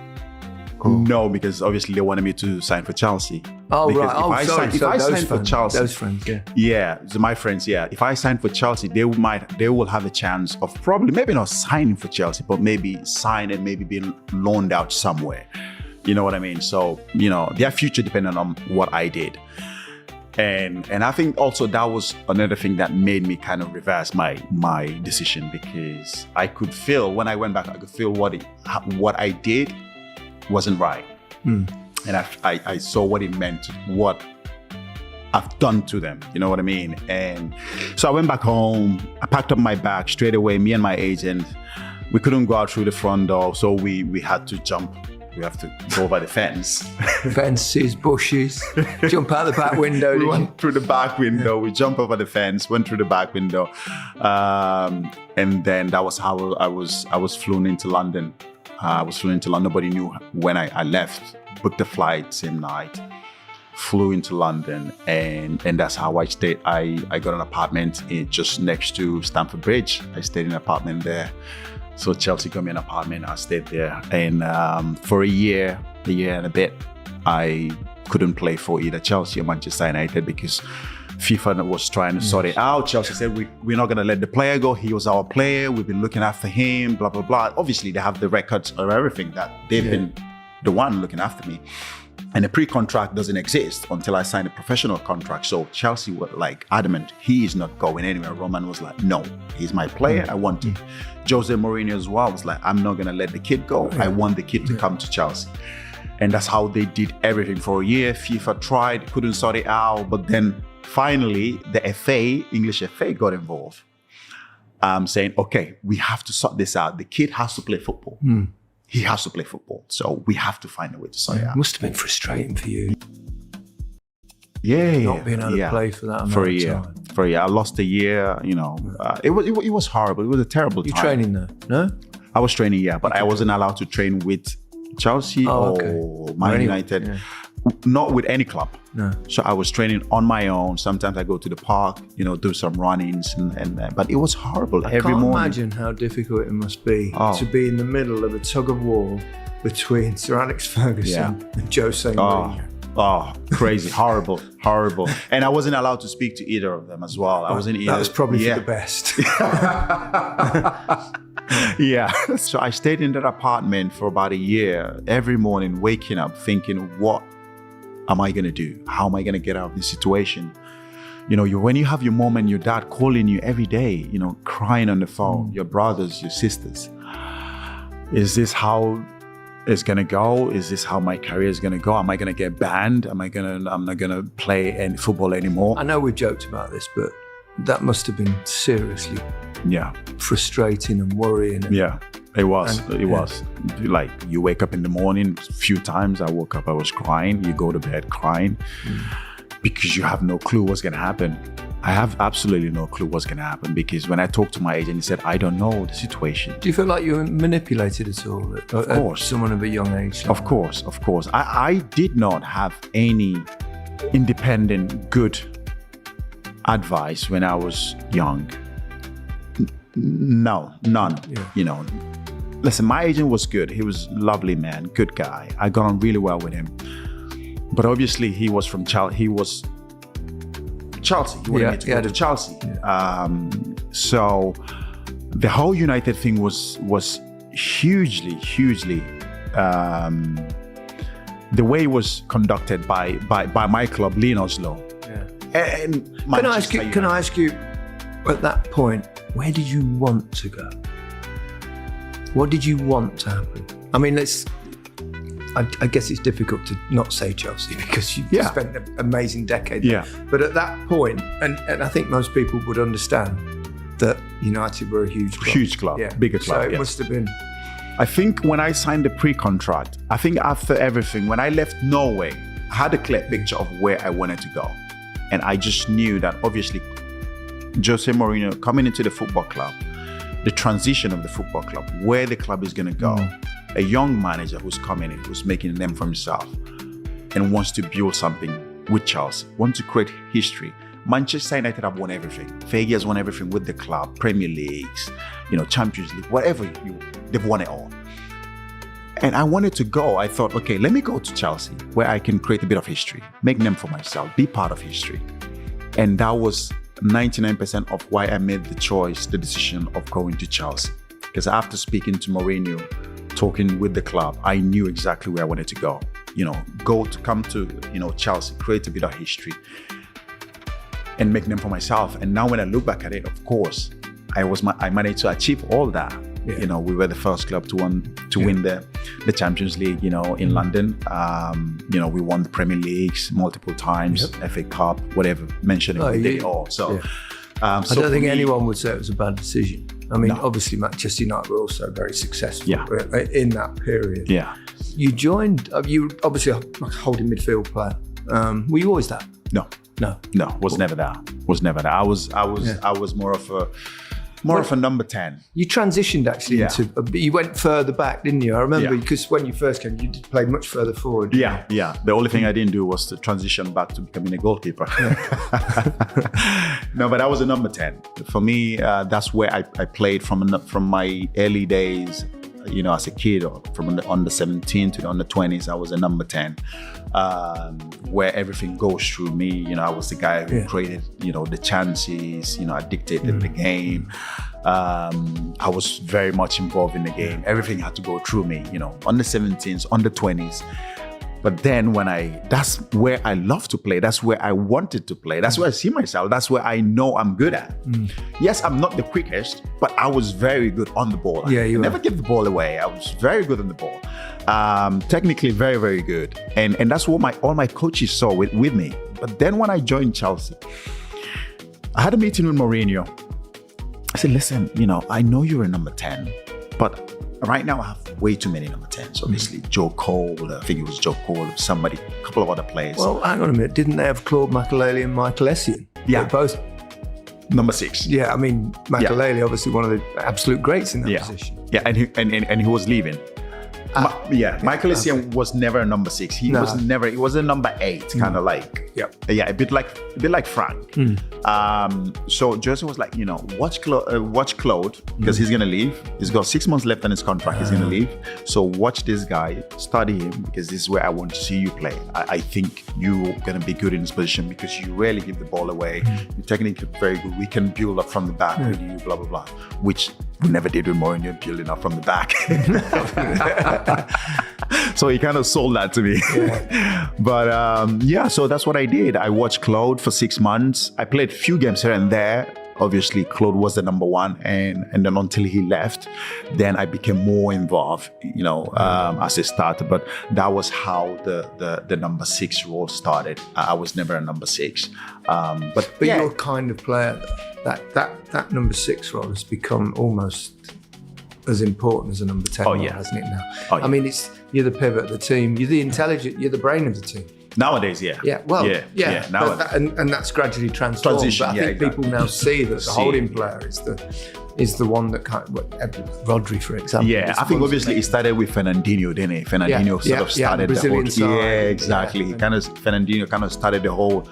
A: No, because obviously they wanted me to sign for Chelsea.
B: Oh,
A: because
B: right.
A: If I sign for Chelsea,
B: those friends, yeah.
A: Yeah, so my friends, yeah. If I sign for Chelsea, they will have a chance of probably maybe not signing for Chelsea, but maybe sign and maybe being loaned out somewhere. You know what I mean? So, their future depended on what I did. And I think also that was another thing that made me kind of reverse my decision, because I could feel when I went back, I could feel what I did wasn't right. And I saw what it meant, what I've done to them, you know what I mean? And so I went back home, I packed up my bag straight away, me and my agent. We couldn't go out through the front door, so we had to jump. We have to go over the fence.
B: Fences, bushes, jump out the back window.
A: We went through the back window. We jumped over the fence, went through the back window. And then that was how I was flown into London. Nobody knew when I left. Booked the flight same night, flew into London, and that's how I stayed. I got an apartment just next to Stamford Bridge. I stayed in an apartment there. So Chelsea got me an apartment. I stayed there, and for a year and a bit, I couldn't play for either Chelsea or Manchester United because FIFA was trying to sort it out. Chelsea said, we're not going to let the player go. He was our player. We've been looking after him, blah, blah, blah. Obviously, they have the records of everything that they've been the one looking after me. And the pre-contract doesn't exist until I signed a professional contract. So Chelsea were like adamant, he is not going anywhere. Roman was like, no, he's my player. I want him. Jose Mourinho as well was like, I'm not going to let the kid go. I want the kid to come to Chelsea. And that's how they did everything for a year. FIFA tried, couldn't sort it out. But then finally, the FA, English FA got involved. Saying, okay, we have to sort this out. The kid has to play football. He has to play football. So we have to find a way to sort it out.
B: It must have been frustrating for you.
A: Yeah.
B: Not being able to play for that amount
A: for a
B: of
A: year.
B: time.
A: For a year. I lost a year, It was horrible. It was a terrible time.
B: You're training there, no?
A: I was training, yeah, but I wasn't allowed to train with Chelsea or Man United. Yeah. Not with any club.
B: No.
A: So I was training on my own. Sometimes I go to the park, do some run-ins, but it was horrible.
B: I can't imagine how difficult it must be to be in the middle of a tug of war between Sir Alex Ferguson and Jose Mourinho.
A: Oh, crazy, horrible. And I wasn't allowed to speak to either of them as well. I wasn't either.
B: That was probably for the best.
A: Yeah. So I stayed in that apartment for about a year, every morning waking up thinking, what am I going to do? How am I going to get out of this situation? When you have your mom and your dad calling you every day, crying on the phone, your brothers, your sisters, is this how it's going to go? Is this how my career is going to go? Am I going to get banned? I'm not going to play any football anymore?
B: I know we've joked about this, but that must have been seriously frustrating and worrying.
A: Yeah, it was. It was. Like, you wake up in the morning, a few times I woke up, I was crying. You go to bed crying because you have no clue what's going to happen. I have absolutely no clue what's going to happen, because when I talked to my agent, he said, I don't know the situation.
B: Do you feel like you were manipulated at all?
A: Of course.
B: Someone of a young age?
A: Of course. I did not have any independent, good advice when I was young. No, none. Yeah. Listen, my agent was good. He was a lovely man, good guy. I got on really well with him. But obviously, he was from Chelsea. He was Chelsea. He wanted me to go to Chelsea. Yeah. So the whole United thing was hugely. The way it was conducted by my club, Lionel's Law. Yeah. And
B: can I ask you, at that point, where did you want to go? What did you want to happen? I mean, I guess it's difficult to not say Chelsea because you've spent an amazing decade there. Yeah. But at that point, and I think most people would understand that United were a huge club.
A: Huge club, bigger club.
B: So it must have been.
A: I think when I signed the pre-contract, I think after everything, when I left Norway, I had a clear picture of where I wanted to go. And I just knew that obviously Jose Mourinho coming into the football club, the transition of the football club, where the club is going to go, a young manager who's coming in, who's making a name for himself and wants to build something with Chelsea, wants to create history. Manchester United have won everything. Fergie has won everything with the club, Premier Leagues, Champions League, whatever, they've won it all. And I wanted to go. I thought, okay, let me go to Chelsea where I can create a bit of history, make name for myself, be part of history. And that was 99% of why I made the decision of going to Chelsea. Because after speaking to Mourinho, talking with the club, I knew exactly where I wanted to go. Come to Chelsea, create a bit of history and make name for myself. And now when I look back at it, of course, I managed to achieve all that. Yeah. We were the first club to win the Champions League, in London. We won the Premier Leagues multiple times, FA Cup, whatever, mentioning we did it all. So,
B: I don't think anyone would say it was a bad decision. I mean, obviously Manchester United were also very successful in that period.
A: Yeah.
B: You joined, you were obviously a holding midfield player. Were you always that?
A: No, was never that. I was more of a number 10.
B: You transitioned actually into, you went further back, didn't you? I remember because when you first came, you did play much further forward.
A: Yeah. The only thing I didn't do was to transition back to becoming a goalkeeper. No, but I was a number 10. For me, that's where I played from my early days, as a kid, or from the under 17 to the under 20s, I was a number 10. Where everything goes through me. I was the guy who created, the chances, I dictated the game. I was very much involved in the game. Everything had to go through me, under 17s, under 20s. But then that's where I love to play. That's where I wanted to play. That's where I see myself. That's where I know I'm good at. Yes, I'm not the quickest, but I was very good on the ball.
B: Yeah,
A: I never give the ball away. I was very good on the ball. Technically very, very good. And that's what all my coaches saw with me. But then when I joined Chelsea, I had a meeting with Mourinho. I said, listen, I know you're a number 10, but right now I have way too many number 10s. Obviously, Joe Cole, I think it was Joe Cole, somebody, a couple of other players.
B: Well, hang on a minute. Didn't they have Claude Makelele and Michael Essien?
A: Yeah.
B: They're both
A: number 6.
B: Yeah, I mean, Makelele, obviously one of the absolute greats in that position.
A: Yeah, and he was leaving. Michael Essien was never a number 6. He was a number 8, kind of like. Yeah, a bit like Frank. So Jose was like, watch Claude, because he's gonna leave. He's got 6 months left on his contract. He's gonna leave. So watch this guy, study him, because this is where I want to see you play. I think you're gonna be good in this position because you rarely give the ball away. You're technically very good. We can build up from the back with you, blah blah blah. Which we never did with Mourinho, building up from the back. So he kind of sold that to me. But so that's what I did. I watched Claude for 6 months. I played a few games here and there. Obviously, Claude was the number 1, and then until he left, then I became more involved, as a starter. But that was how the number 6 role started. I was never a number 6. But
B: you're kind of player that number 6 role has become almost as important as a number 10 role, hasn't it now? I mean, you're the pivot of the team. You're the intelligent. You're the brain of the team.
A: Nowadays, yeah.
B: Yeah, well, and that's gradually transformed. But I think people now see that the holding player is the one that Rodri, for example.
A: Yeah, I think obviously it started with Fernandinho, didn't it? Fernandinho sort of started the whole. Yeah, exactly. Fernandinho kind of started the whole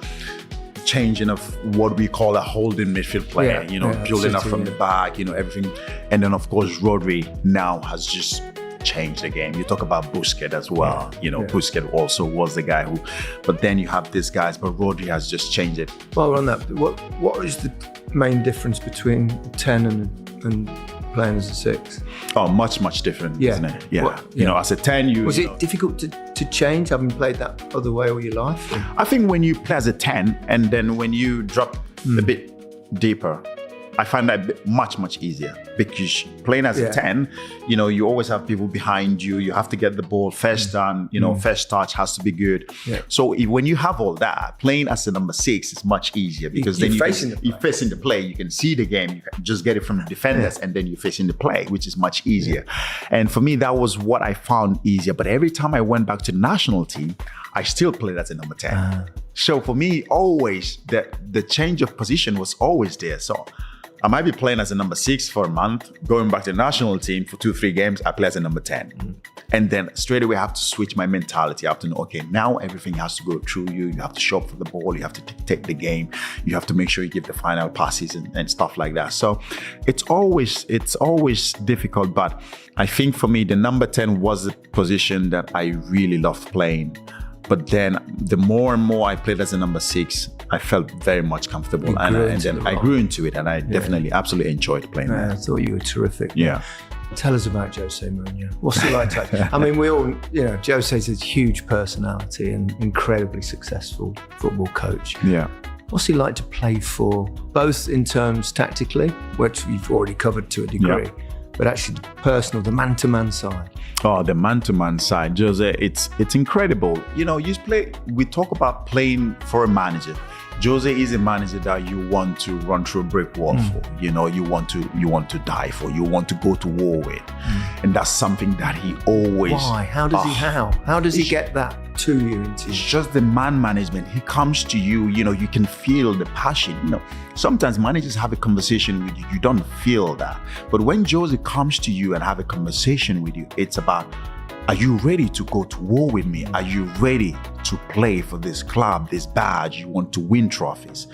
A: changing of what we call a holding midfield player. Building up from the back. Everything, and then of course Rodri now has just changed the game. You talk about Busquets as well. Busquets also was the guy who, but then you have these guys, but Rodri has just changed it.
B: Well, on that, what is the main difference between 10 and playing as a 6?
A: Oh, much different, isn't it? Yeah. As a 10,
B: was it difficult to change, having played that other way all your life?
A: I think when you play as a 10, and then when you drop a bit deeper, I find that much easier, because playing as a 10, you always have people behind you. You have to get the ball first done. First touch has to be good. Yeah. So when you have all that, playing as a number 6 is much easier, because then you're facing the play. You can see the game. You can just get it from the defenders, and then you're facing the play, which is much easier. And for me, that was what I found easier. But every time I went back to the national team, I still played as a number 10. So for me, always the change of position was always there. So I might be playing as a number 6 for a month, going back to the national team for 2-3 games, I play as a number 10. And then straight away I have to switch my mentality. I have to know, okay, now everything has to go through you. You have to show up for the ball. You have to take the game. You have to make sure you give the final passes and stuff like that. So it's always difficult. But I think for me, the number 10 was a position that I really loved playing. But then the more and more I played as a number 6, I felt very much comfortable. And then I grew into it, and I definitely, absolutely enjoyed playing that.
B: I thought you were terrific.
A: Yeah.
B: Tell us about Jose Mourinho. What's he like to I mean, we all, Jose's a huge personality and incredibly successful football coach.
A: Yeah.
B: What's he like to play for, both in terms tactically, which we've already covered to a degree, but actually personal, the man-to-man side?
A: Oh, the man-to-man side, Jose, it's incredible. We talk about playing for a manager. Jose is a manager that you want to run through a brick wall for. You want to die for. You want to go to war with, and that's something that he always.
B: Why? How does he get that to you?
A: It's just the man management. He comes to you. You can feel the passion. Sometimes managers have a conversation with you. You don't feel that, but when Jose comes to you and have a conversation with you, it's about, are you ready to go to war with me? Are you ready to play for this club, this badge? You want to win trophies.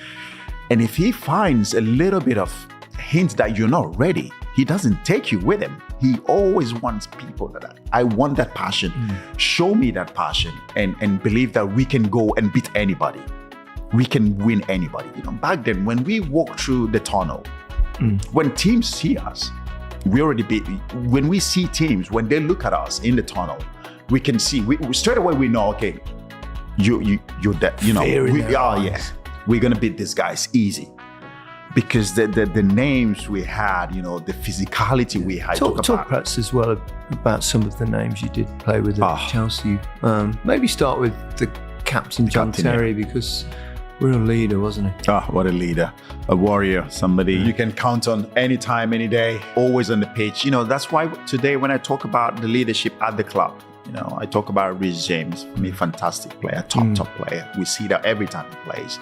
A: And if he finds a little bit of hint that you're not ready, he doesn't take you with him. He always wants people that I want that passion. Show me that passion, and believe that we can go and beat anybody. We can win anybody. Back then, when we walked through the tunnel, When teams see us, when we see teams, when they look at us in the tunnel, we can see, we straight away we know, okay, you're that, we're gonna beat these guys easy. Because the names we had, the physicality we had.
B: Talk perhaps as well about some of the names you did play with at Chelsea. Maybe start with the captain, John Terry, because real leader, wasn't he?
A: What a leader, a warrior, somebody you can count on anytime, any day, always on the pitch. That's why today when I talk about the leadership at the club, I talk about Reece James, for me, fantastic player, top player. We see that every time he plays.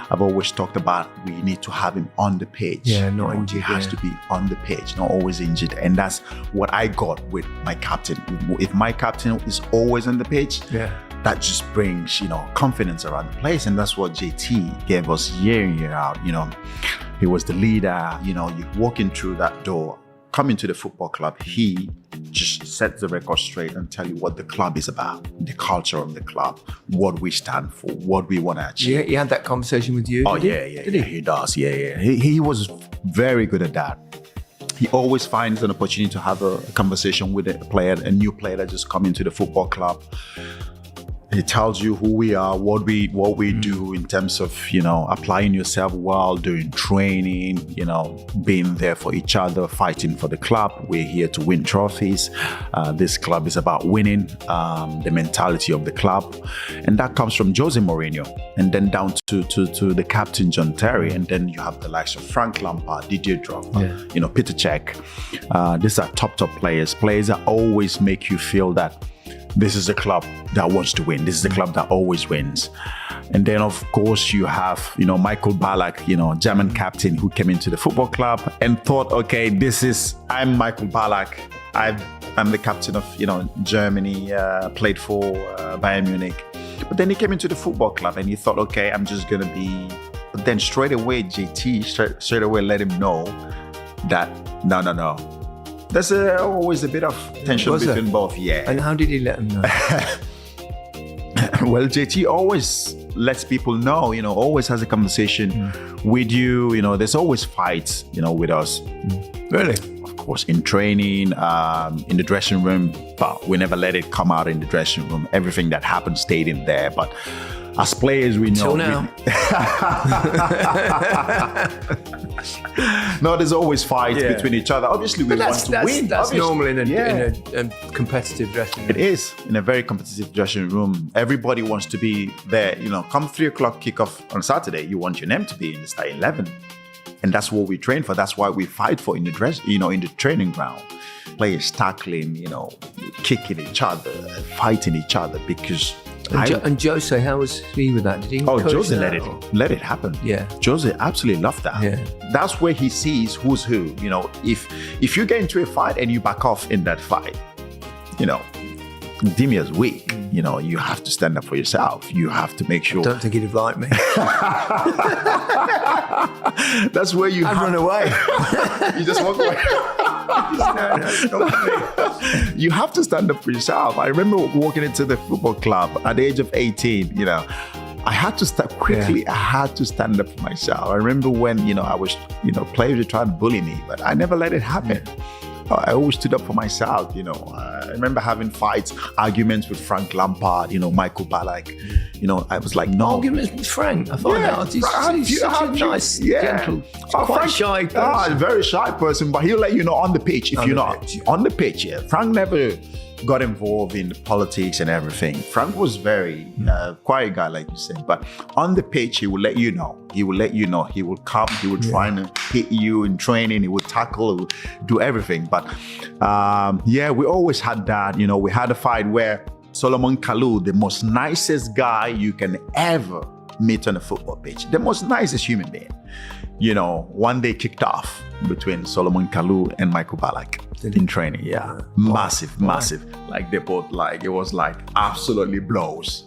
A: I've always talked about we need to have him on the pitch.
B: Yeah, not injured.
A: He has to be on the pitch, not always injured. And that's what I got with my captain. If my captain is always on the pitch, that just brings, confidence around the place. And that's what JT gave us year in, year out. He was the leader. You're walking through that door, coming to the football club, he just sets the record straight and tell you what the club is about, the culture of the club, what we stand for, what we want to achieve.
B: Yeah, he had that conversation with you.
A: Did he? He does. Yeah. He was very good at that. He always finds an opportunity to have a conversation with a new player that just come into the football club. He tells you who we are, what we do in terms of, applying yourself well, doing training, being there for each other, fighting for the club. We're here to win trophies. This club is about winning, the mentality of the club. And that comes from Jose Mourinho. And then down to the captain, John Terry. And then you have the likes of Frank Lampard, Didier Drogba, Peter Cech. These are top players that always make you feel that this is a club that wants to win. This is a club that always wins. And then, of course, you have, Michael Ballack, German captain who came into the football club and thought, okay, I'm Michael Ballack. I'm the captain of, Germany, played for Bayern Munich. But then he came into the football club and he thought, okay, I'm just going to be... But then straight away, JT straight away let him know that, no. There's always a bit of tension between both,
B: And how did he let him know?
A: Well, JT always lets people know, always has a conversation with you. There's always fights, with us.
B: Really?
A: Of course, in training, in the dressing room, but we never let it come out in the dressing room. Everything that happened stayed in there, but as players, we know.
B: Till now.
A: No, there's always fights between each other. Obviously, we want to win.
B: That's normal in a competitive dressing room.
A: It is, in a very competitive dressing room. Everybody wants to be there. Come 3 o'clock kickoff on Saturday, you want your name to be in the starting 11. And that's what we train for. That's why we fight for in the training ground. Players tackling, kicking each other, fighting each other because...
B: And Jose, how was he with that? Did he?
A: Jose let it happen.
B: Yeah,
A: Jose absolutely loved that.
B: Yeah,
A: that's where he sees who's who. If you get into a fight and you back off in that fight, Dimia's weak. You have to stand up for yourself. You have to make sure.
B: I don't think he'd have liked me.
A: That's where you
B: I'd run away.
A: You just walk away. No. You have to stand up for yourself. I remember walking into the football club at the age of 18, I had to start quickly. Yeah. I had to stand up for myself. I remember when, I was, players would try to bully me, but I never let it happen. Yeah. I always stood up for myself, I remember having fights, arguments with Frank Lampard, Michael Ballack. I was like, no.
B: Arguments with Frank? I find out he's such a nice, gentle, quite
A: Frank,
B: shy person.
A: A very shy person, but he'll let you know on the pitch if you're not. On the pitch, yeah. Frank never got involved in the politics and everything. Frank was very quiet guy, like you said, but on the pitch, he will let you know. He will come, he will try and hit you in training, he will tackle, he will do everything. But we always had that. We had a fight where Solomon Kalou, the most nicest guy you can ever meet on a football pitch, the most nicest human being, one day kicked off between Solomon Kalou and Michael Ballack in training. Yeah. Massive. Like they both it was absolutely blows.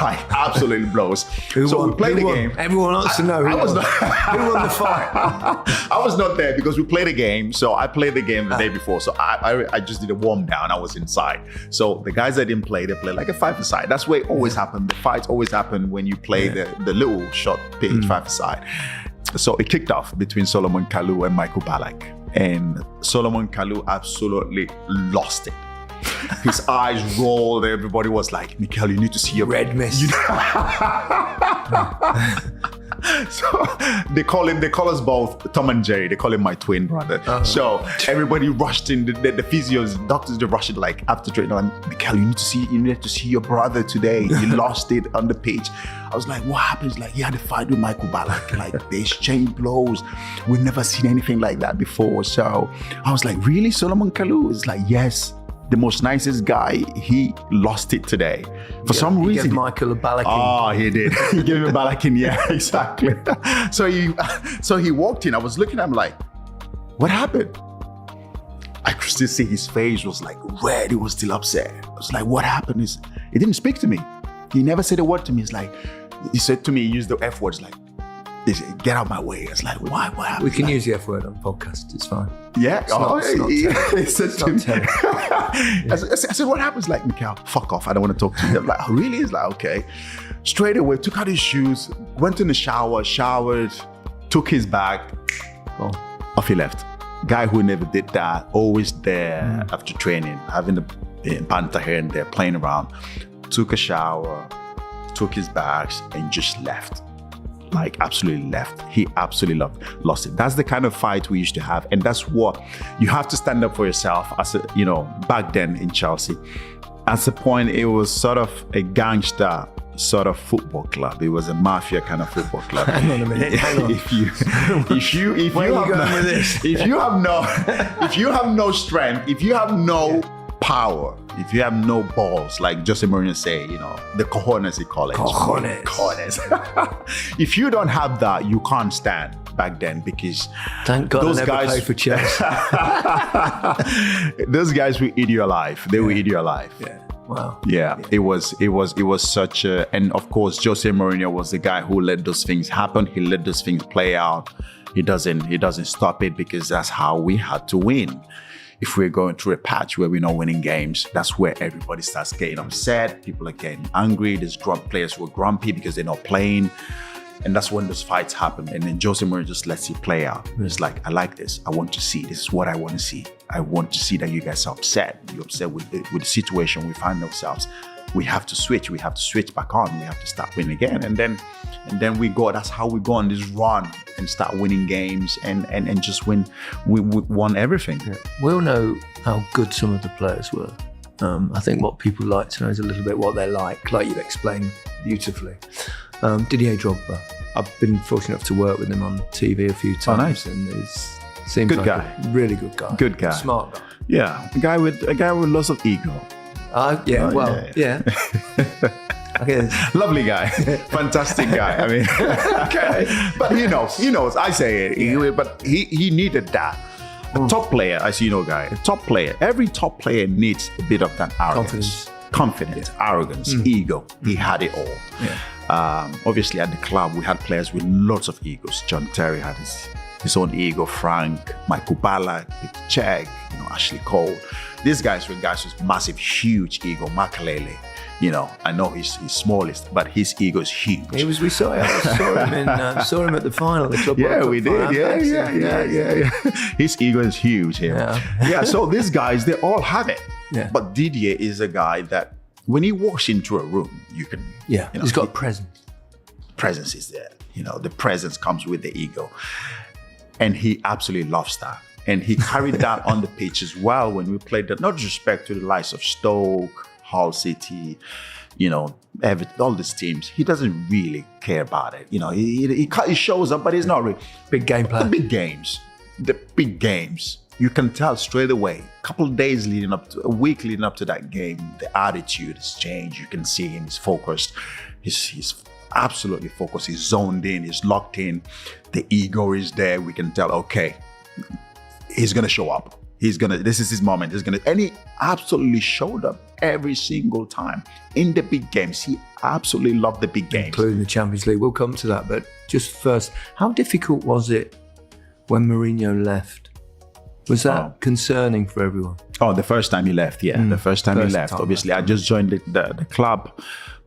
A: Absolutely blows. We played the game.
B: Everyone wants to know who won the fight.
A: I was not there because we played a game. So I played the game the day before. So I just did a warm down. I was inside. So the guys that didn't play, they play like a 5-a-side. That's where it always happened. The fights always happen when you play the little short pitch 5-a-side. So it kicked off between Solomon Kalou and Michael Ballack. And Solomon Kalou absolutely lost it. His eyes rolled. Everybody was like, Mikel, you need to see your
B: red mist.
A: So they call us both Tom and Jerry. They call him my twin brother. So everybody rushed in. The physios, doctors, they rushed in like after training. Like, Mikel, you need to see your brother today. He lost it on the pitch. I was like, what happened? Like, he had a fight with Michael Ballack. Like, they exchanged blows. We've never seen anything like that before. So I was like, really, Solomon Kalou? It's like, yes. The most nicest guy, he lost it today. For some reason.
B: He gave Michael a Ballack.
A: Oh, he did. He gave him a Ballack. Yeah, exactly. So he walked in. I was looking at him like, what happened? I could still see his face was like red. He was still upset. I was like, what happened? He didn't speak to me. He never said a word to me. It's like, he said to me, he used the F words like, get out of my way. It's like, why? What happened?
B: We can use the F word on podcast. It's fine.
A: Yeah.
B: It's not terrible.
A: I said, what happens? Like, Mikel, fuck off. I don't want to talk to you. I'm like, oh, really? It's like, okay. Straight away, took out his shoes, went in the shower, showered, took his bag. Off he left. Guy who never did that, always there after training, having the banter here and there, playing around. Took a shower, took his bags, and just left. Like, absolutely left. He absolutely lost it. That's the kind of fight we used to have. And that's what you have to stand up for yourself as a, back then in Chelsea. At the point, it was sort of a gangster sort of football club. It was a mafia kind of football club.
B: Hang on a minute.
A: If you have no strength, if you have no power, if you have no balls, like Jose Mourinho say, the cojones he call it. Cojones. If you don't have that, you can't stand back then, because
B: thank God those guys played for Chelsea.
A: Those guys will eat your life. They will eat your life.
B: Yeah. Wow.
A: Yeah. It was such a, and of course Jose Mourinho was the guy who let those things happen. He let those things play out. He doesn't stop it, because that's how we had to win. If we're going through a patch where we're not winning games, that's where everybody starts getting upset. People are getting angry. There's players who are grumpy because they're not playing. And that's when those fights happen. And then Jose Mourinho just lets it play out. It's like, I like this. I want to see. This is what I want to see. I want to see that you guys are upset. You're upset with the situation we find ourselves. We have to switch. We have to switch back on. We have to start winning again. And then we go. That's how we go on this run and start winning games and just win. We won everything.
B: Yeah. We all know how good some of the players were. I think what people like to know is a little bit what they're like you've explained beautifully. Didier Drogba. I've been fortunate enough to work with him on TV a few times.
A: Oh, nice.
B: And he seems
A: good
B: like
A: guy.
B: A really good guy.
A: Good guy.
B: Smart guy.
A: Yeah, a guy with lots of ego.
B: Yeah. Okay.
A: Lovely guy, fantastic guy. I mean, okay. But he knows. I say it, but he needed that. A top player, as you know, guy. A top player. Every top player needs a bit of that arrogance, confidence, arrogance, ego. He had it all. Yeah. Obviously, at the club, we had players with lots of egos. John Terry had his own ego. Frank, Michael Ballack, Czech, Ashley Cole. These guys were guys with massive, huge ego. Makalele. I know he's smallest, but his ego is huge.
B: We saw him at the final. The club
A: we did. Yeah. His ego is huge here. Yeah. So these guys, they all have it.
B: Yeah.
A: But Didier is a guy that when he walks into a room, you can.
B: Yeah. He's got a presence.
A: Presence is there. The presence comes with the ego, and he absolutely loves that. And he carried that on the pitch as well when we played that. Not disrespect to the likes of Stoke, Hull City, all these teams. He doesn't really care about it. He shows up, but he's not really.
B: Big game player.
A: The big games. You can tell straight away. A week leading up to that game, the attitude has changed. You can see him. He's focused. He's absolutely focused. He's zoned in. He's locked in. The ego is there. We can tell, okay, he's going to show up. This is his moment. And he absolutely showed up every single time in the big games. He absolutely loved the big games.
B: Including the Champions League. We'll come to that. But just first, how difficult was it when Mourinho left? Was that concerning for everyone?
A: Oh, the first time he left, yeah. The first time he left. Obviously, I just joined the club.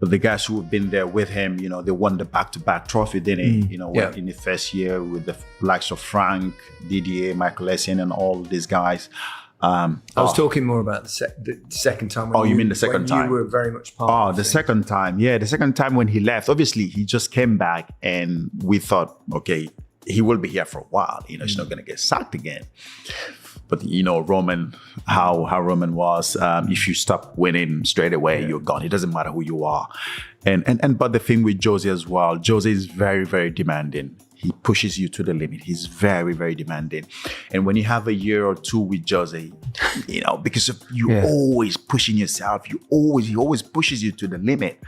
A: It But the guys who have been there with him, they won the back-to-back trophy, didn't he? In the first year with the likes of Frank, Didier, Michael Essien, and all these guys.
B: I was talking more about the second time.
A: You mean the second time?
B: You were very much part of
A: the second time. Yeah, the second time when he left. Obviously, he just came back and we thought, okay, he will be here for a while. He's not going to get sacked again. But, Roman, how Roman was, if you stop winning straight away, you're gone. It doesn't matter who you are. But the thing with Jose as well, Jose is very, very demanding. He pushes you to the limit. He's very, very demanding. And when you have a year or two with Jose, because you're always pushing yourself, he always pushes you to the limit.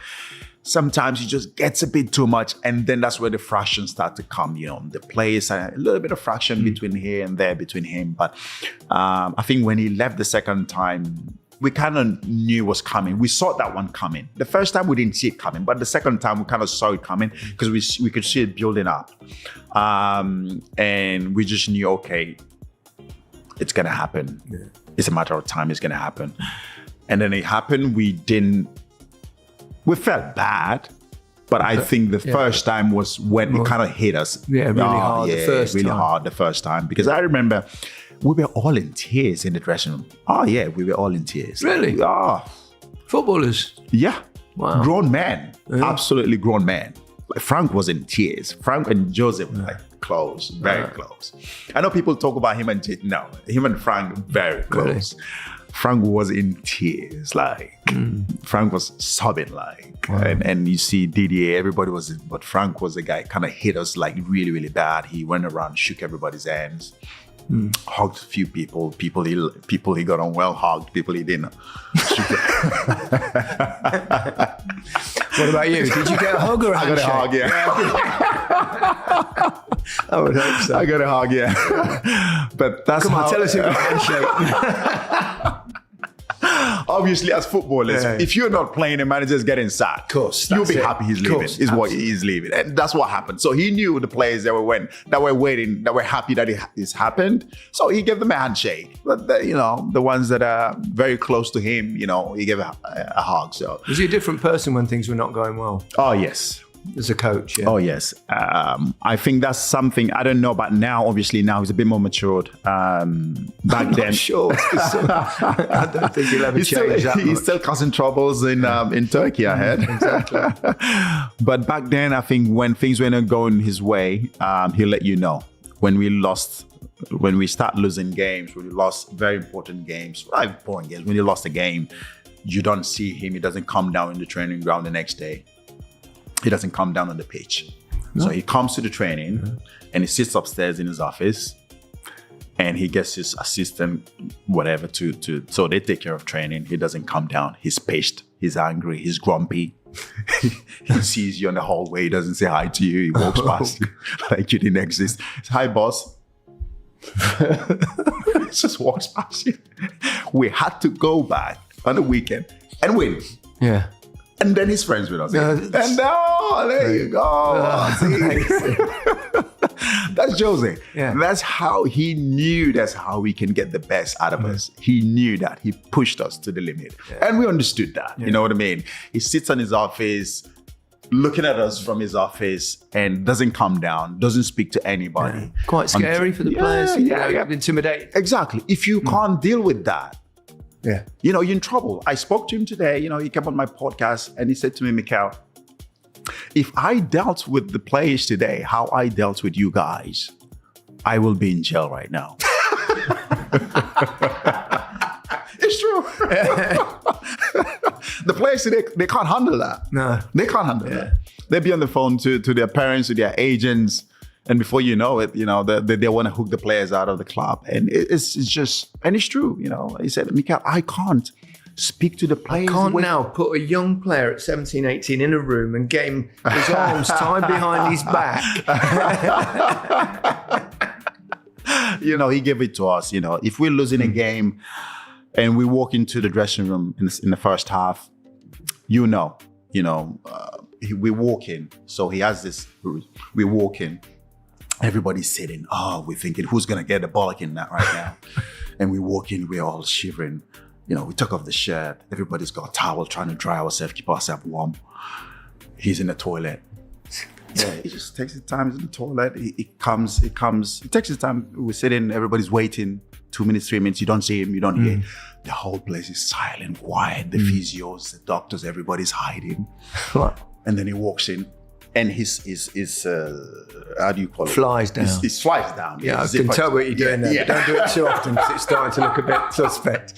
A: Sometimes he just gets a bit too much, and then that's where the fractions start to come. The players are a little bit of fraction between here and there between him. But I think when he left the second time, we kind of knew it was coming. We saw that one coming. The first time we didn't see it coming, but the second time we kind of saw it coming because we could see it building up. And we just knew, okay, it's going to happen. Yeah. It's a matter of time. It's going to happen. And then it happened. We felt bad, but I think the first time was when it kind of hit us.
B: Yeah, really hard the first time.
A: Really hard the first time. Because I remember we were all in tears in the dressing room. Oh, yeah, we were all in tears.
B: Really? Footballers?
A: Yeah.
B: Wow.
A: Grown men. Yeah. Absolutely grown men. Like Frank was in tears. Frank and Joseph were like close, very close. I know people talk about him and him and Frank very close. Really? Frank was in tears, Frank was sobbing, and you see Didier, everybody was, but Frank was the guy kind of hit us really, really bad. He went around, shook everybody's hands, hugged a few people he got on well, hugged people he didn't.
B: What about you? Did you get a hug or a handshake?
A: I got a hug, yeah.
B: I would hope so.
A: I got a hug, yeah. But that's
B: Come on, tell us about handshake.
A: Obviously, as footballers, if you're not playing, the manager's getting sacked.
B: Of course,
A: you'll be happy he's leaving. Is what he's leaving, and that's what happened. So he knew the players that were waiting, that were happy that it's happened. So he gave them a handshake. But the ones that are very close to him, he gave a hug. So
B: was he a different person when things were not going well?
A: Oh yes.
B: As a coach, yeah.
A: Oh, yes. I think that's something, I don't know about now. Obviously, now he's a bit more matured. Back then.
B: Sure. I don't think he'll ever change that much.
A: He's still causing troubles in Turkey, I heard.
B: Exactly.
A: But back then, I think when things weren't going his way, he'll let you know. When we start losing games, when we lost very important games, when you lost a game, you don't see him. He doesn't come down in the training ground the next day. He doesn't come down on the pitch. No. So he comes to the training and he sits upstairs in his office and he gets his assistant, whatever, so they take care of training. He doesn't come down. He's pissed. He's angry. He's grumpy. He sees you in the hallway. He doesn't say hi to you. He walks past you like you didn't exist. Hi, boss. He just walks past you. We had to go back on the weekend and win.
B: Yeah.
A: And then he's friends with us. There you go. That's Jose. Yeah. That's how he knew that's how we can get the best out of us. He knew that. He pushed us to the limit. Yeah. And we understood that. Yeah. You know what I mean? He sits in his office, looking at us from his office and doesn't come down, doesn't speak to anybody.
B: Yeah. Quite scary for the players. Intimidate.
A: Exactly. If you can't deal with that,
B: yeah,
A: you're in trouble. I spoke to him today. He came on my podcast and he said to me, Mikel, if I dealt with the players today how I dealt with you guys, I will be in jail right now. It's true. The players today, they can't handle that.
B: No.
A: They can't handle that. They'll be on the phone to their parents, to their agents. And before you know it, they want to hook the players out of the club. And it's just, and it's true, He said, Mikel, I can't speak to the players.
B: I can't now put a young player at 17, 18 in a room and get him his arms tied behind his back.
A: He gave it to us. If we're losing a game and we walk into the dressing room in the first half, we walk in. So he has this, we walk in. Everybody's sitting. Oh, we're thinking, who's going to get the ball in that right now? And we walk in, we're all shivering. we took off the shirt. Everybody's got a towel trying to dry ourselves, keep ourselves warm. He's in the toilet. Yeah, he just takes his time in the toilet. It comes. He takes his time. We're sitting, everybody's waiting. 2 minutes, 3 minutes, you don't see him, you don't hear. The whole place is silent, quiet. The physios, the doctors, everybody's hiding.
B: What?
A: And then he walks in, and his how do you call it?
B: Flies down.
A: His flies down.
B: Yeah, I can tell what you're doing there.
A: Yeah.
B: But don't do it too often because it's starting to look a bit suspect.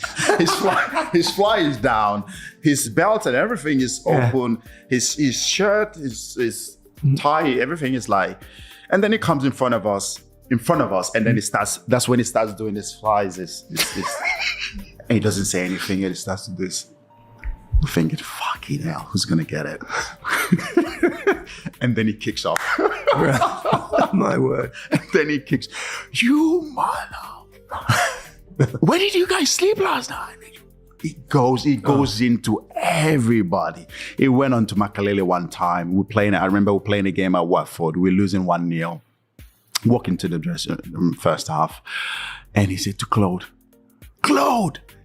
A: His fly is down. His belt and everything is open. His shirt, his tie, everything is like. And then he comes in front of us, and then that's when he starts doing his flies. And he doesn't say anything, and he starts to do this. I'm thinking, fucking hell, who's gonna get it? And then he kicks off.
B: My word.
A: And then he kicks, you mother. Where did you guys sleep last night? He goes into everybody. He went on to Makalele one time. I remember we playing a game at Watford. We were losing 1-0. Walk into the dressing room first half. And he said to Claude,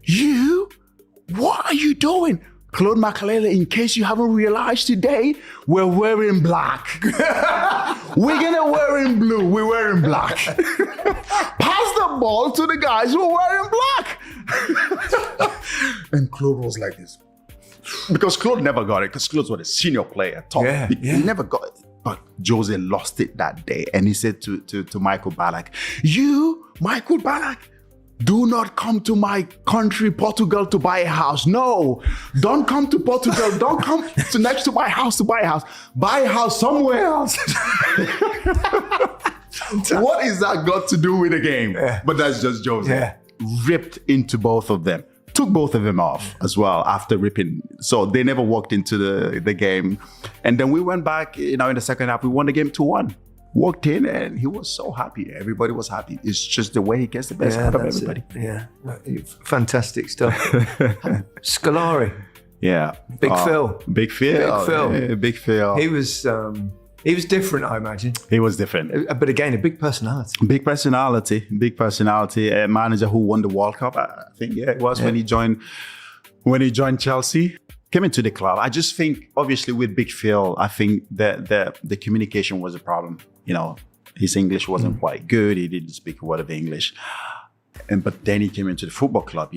A: you? What are you doing? Claude Makalele, in case you haven't realized today, we're wearing black. We're gonna wear in blue, we're wearing black. Pass the ball to the guys who are wearing black. And Claude was like this. Because Claude never got it, because Claude was a senior player, top.
B: Yeah.
A: He never got it. But Jose lost it that day. And he said to Michael Ballack, you, Michael Ballack, do not come to my country, Portugal, to buy a house. No, don't come to Portugal. Don't come next to my house to buy a house. Buy a house somewhere else. What is that got to do with the game?
B: Yeah.
A: But that's just Jose.
B: Yeah.
A: Ripped into both of them. Took both of them off as well after ripping. So they never walked into the game. And then we went back, in the second half, we won the game 2-1. Walked in and he was so happy. Everybody was happy. It's just the way he gets the best out of everybody.
B: Yeah, fantastic stuff. Scolari.
A: Yeah.
B: Big Phil.
A: Big Phil. Yeah, Big Phil.
B: He was different, I imagine.
A: He was different.
B: But again, a big personality.
A: Big personality. A manager who won the World Cup, I think, it was when he joined Chelsea. Came into the club. I just think, obviously, with Big Phil, I think that the communication was a problem. His English wasn't quite good. He didn't speak a word of English. But then he came into the football club,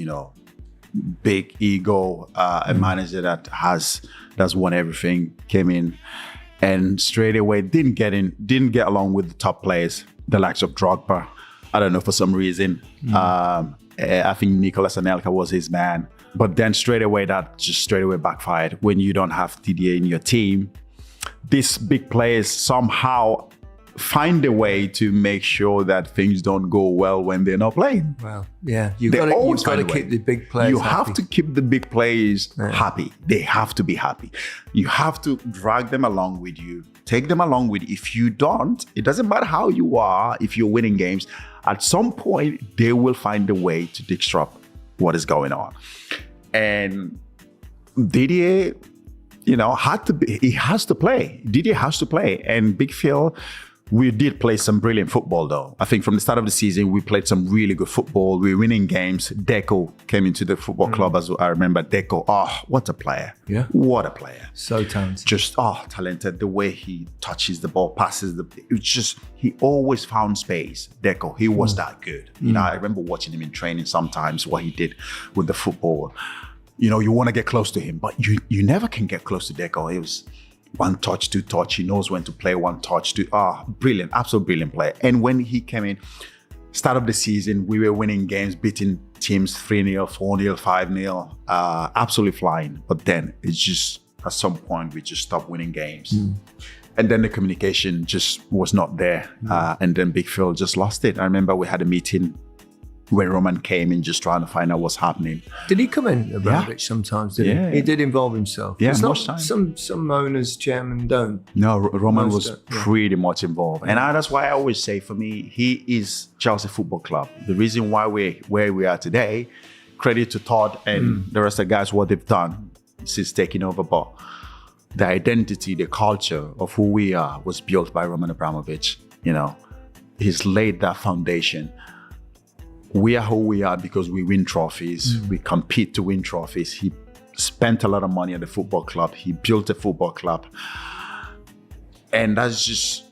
A: big ego, a manager that's won everything, came in and straight away didn't get along with the top players, the likes of Drogba. I don't know, for some reason. I think Nicolas Anelka was his man. But then straight away backfired. When you don't have Didier in your team, these big players somehow find a way to make sure that things don't go well when they're not playing.
B: Well, yeah, you've got to keep the big players
A: You
B: happy.
A: have to keep the big players happy. They have to be happy. You have to drag them along with you. Take them along with you. If you don't, it doesn't matter how you are, if you're winning games, at some point, they will find a way to disrupt what is going on. And Didier, he has to play. Didier has to play. And Big Phil, we did play some brilliant football, though. I think from the start of the season, we played some really good football. We were winning games. Deco came into the football club, as I remember. Deco, what a player.
B: Yeah.
A: What a player.
B: So talented.
A: Just, talented. The way he touches the ball, passes it's just, he always found space. Deco, he was that good. I remember watching him in training sometimes, what he did with the football. You want to get close to him, but you never can get close to Deco. It was one touch, two touch. He knows when to play one touch, two. Brilliant, absolute brilliant player. And when he came in, start of the season, we were winning games, beating teams 3-0, 4-0, 5-0, absolutely flying. But then it's just, at some point, we just stopped winning games. And then the communication just was not there. And then Big Phil just lost it. I remember we had a meeting when Roman came in, just trying to find out what's happening.
B: Did he come in, Abramovich, sometimes, did he? He did involve himself.
A: Yeah,
B: it's
A: most
B: not,
A: times.
B: Some owners, chairmen don't.
A: No, Roman was
B: don't,
A: pretty much involved. And that's why I always say, for me, he is Chelsea Football Club. The reason why we're where we are today, credit to Todd and the rest of the guys, what they've done since taking over. But the identity, the culture of who we are was built by Roman Abramovich. He's laid that foundation. we are who we are because we win trophies. We compete to win trophies. He spent a lot of money at the football club. He built a football club. And that's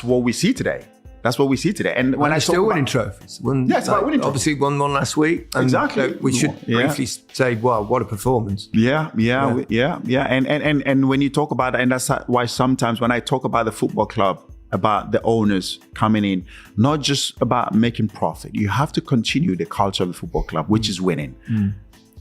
A: what we see today. That's what we see today. And when I
B: still winning trophies.
A: It's about winning trophies.
B: Obviously won one last week. And
A: exactly.
B: We should briefly say, wow, what a performance.
A: Yeah. And when you talk about it, and that's why sometimes when I talk about the football club, about the owners coming in, not just about making profit. You have to continue the culture of the football club, which is winning.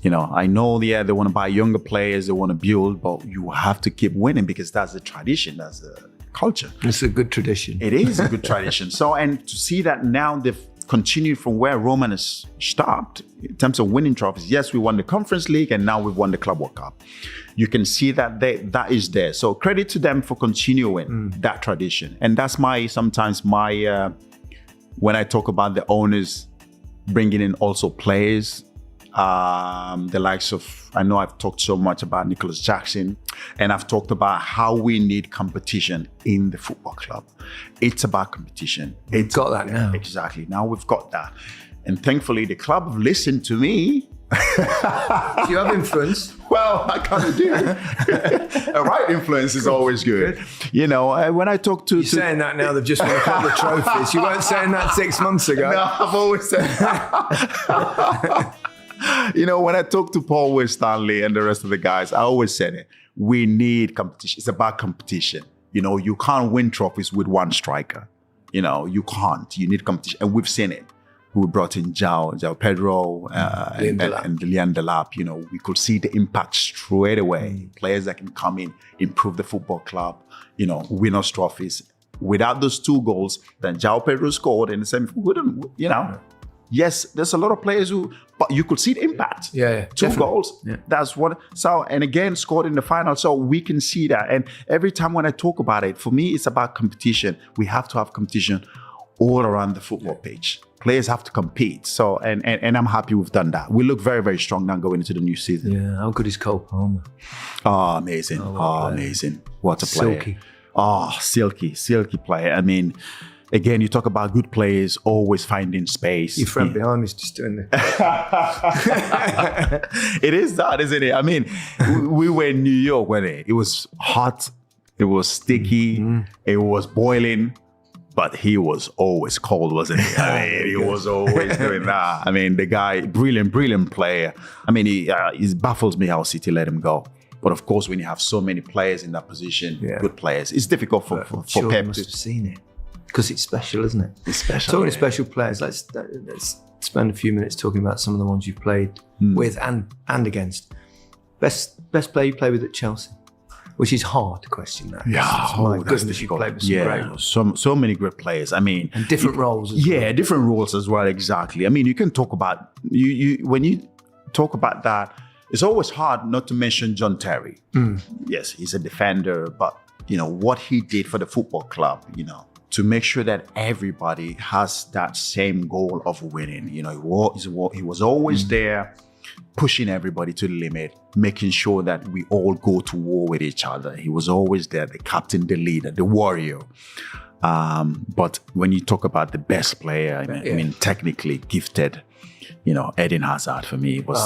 A: You know, I know, they want to buy younger players, they want to build, but you have to keep winning because that's the tradition, that's the culture.
B: It's a good tradition.
A: It is a good tradition. So, and to see that now they've continued from where Roman has stopped in terms of winning trophies. Yes, we won the Conference League and now we've won the Club World Cup. You can see that that is there. So credit to them for continuing that tradition. And that's sometimes my when I talk about the owners bringing in also players, the likes of, I know I've talked so much about Nicholas Jackson, and I've talked about how we need competition in the football club. It's about competition.
B: We've got that now.
A: Exactly. Now we've got that. And thankfully, the club have listened to me.
B: Do you have influence?
A: Well, I kind of do. A right influence is always good. You know, when I talk to...
B: You're saying that now they've just won a couple of trophies. You weren't saying that 6 months ago.
A: No, I've always said that. You know, when I talk to Paul Stanley and the rest of the guys, I always said it. We need competition. It's about competition. You know, you can't win trophies with one striker. You know, you can't. You need competition. And we've seen it. We brought in João Pedro and Lian Delap. You know, we could see the impact straight away. Players that can come in, improve the football club, you know, win us trophies. Without those 2 goals, then João Pedro scored in the semi. Wouldn't, you know. Yes, there's a lot of players but you could see the impact.
B: Yeah,
A: 2
B: definitely.
A: goals.
B: Yeah.
A: That's what. So, and again, scored in the final. So we can see that. And every time when I talk about it, for me, it's about competition. We have to have competition all around the football pitch. Players have to compete. So, and I'm happy we've done that. We look very, very strong now going into the new season.
B: Yeah, how good is Cole Palmer?
A: Oh, amazing. Amazing. What a player.
B: Silky.
A: Oh, silky player. I mean, again, you talk about good players always finding space.
B: Your friend behind me is just doing
A: It is that, isn't it? I mean, we were in New York, wasn't it? It was hot. It was sticky. It was boiling. But he was always cold, wasn't he? I mean, he was always doing that. I mean, the guy, brilliant player. I mean, he baffles me how City let him go. But of course, when you have so many players in that position, good players, it's difficult for
B: sure
A: Pep
B: you must
A: to...
B: have seen it. Because it's special, isn't it?
A: It's special.
B: Talking of special players, let's spend a few minutes talking about some of the ones you've played with and against. Best player you played with at Chelsea? Which is hard to question that.
A: Yeah,
B: my goodness, you played with some great.
A: So many great players. I mean,
B: and different roles as well.
A: Yeah, different roles as well. Exactly. I mean, you can talk about when you talk about that. It's always hard not to mention John Terry. Yes, he's a defender, but you know what he did for the football club. You know, to make sure that everybody has that same goal of winning. You know, he was always there, pushing everybody to the limit, making sure that we all go to war with each other. He was always there, the captain, the leader, the warrior. But when you talk about the best player, I mean, technically gifted, you know, Eden Hazard for me was,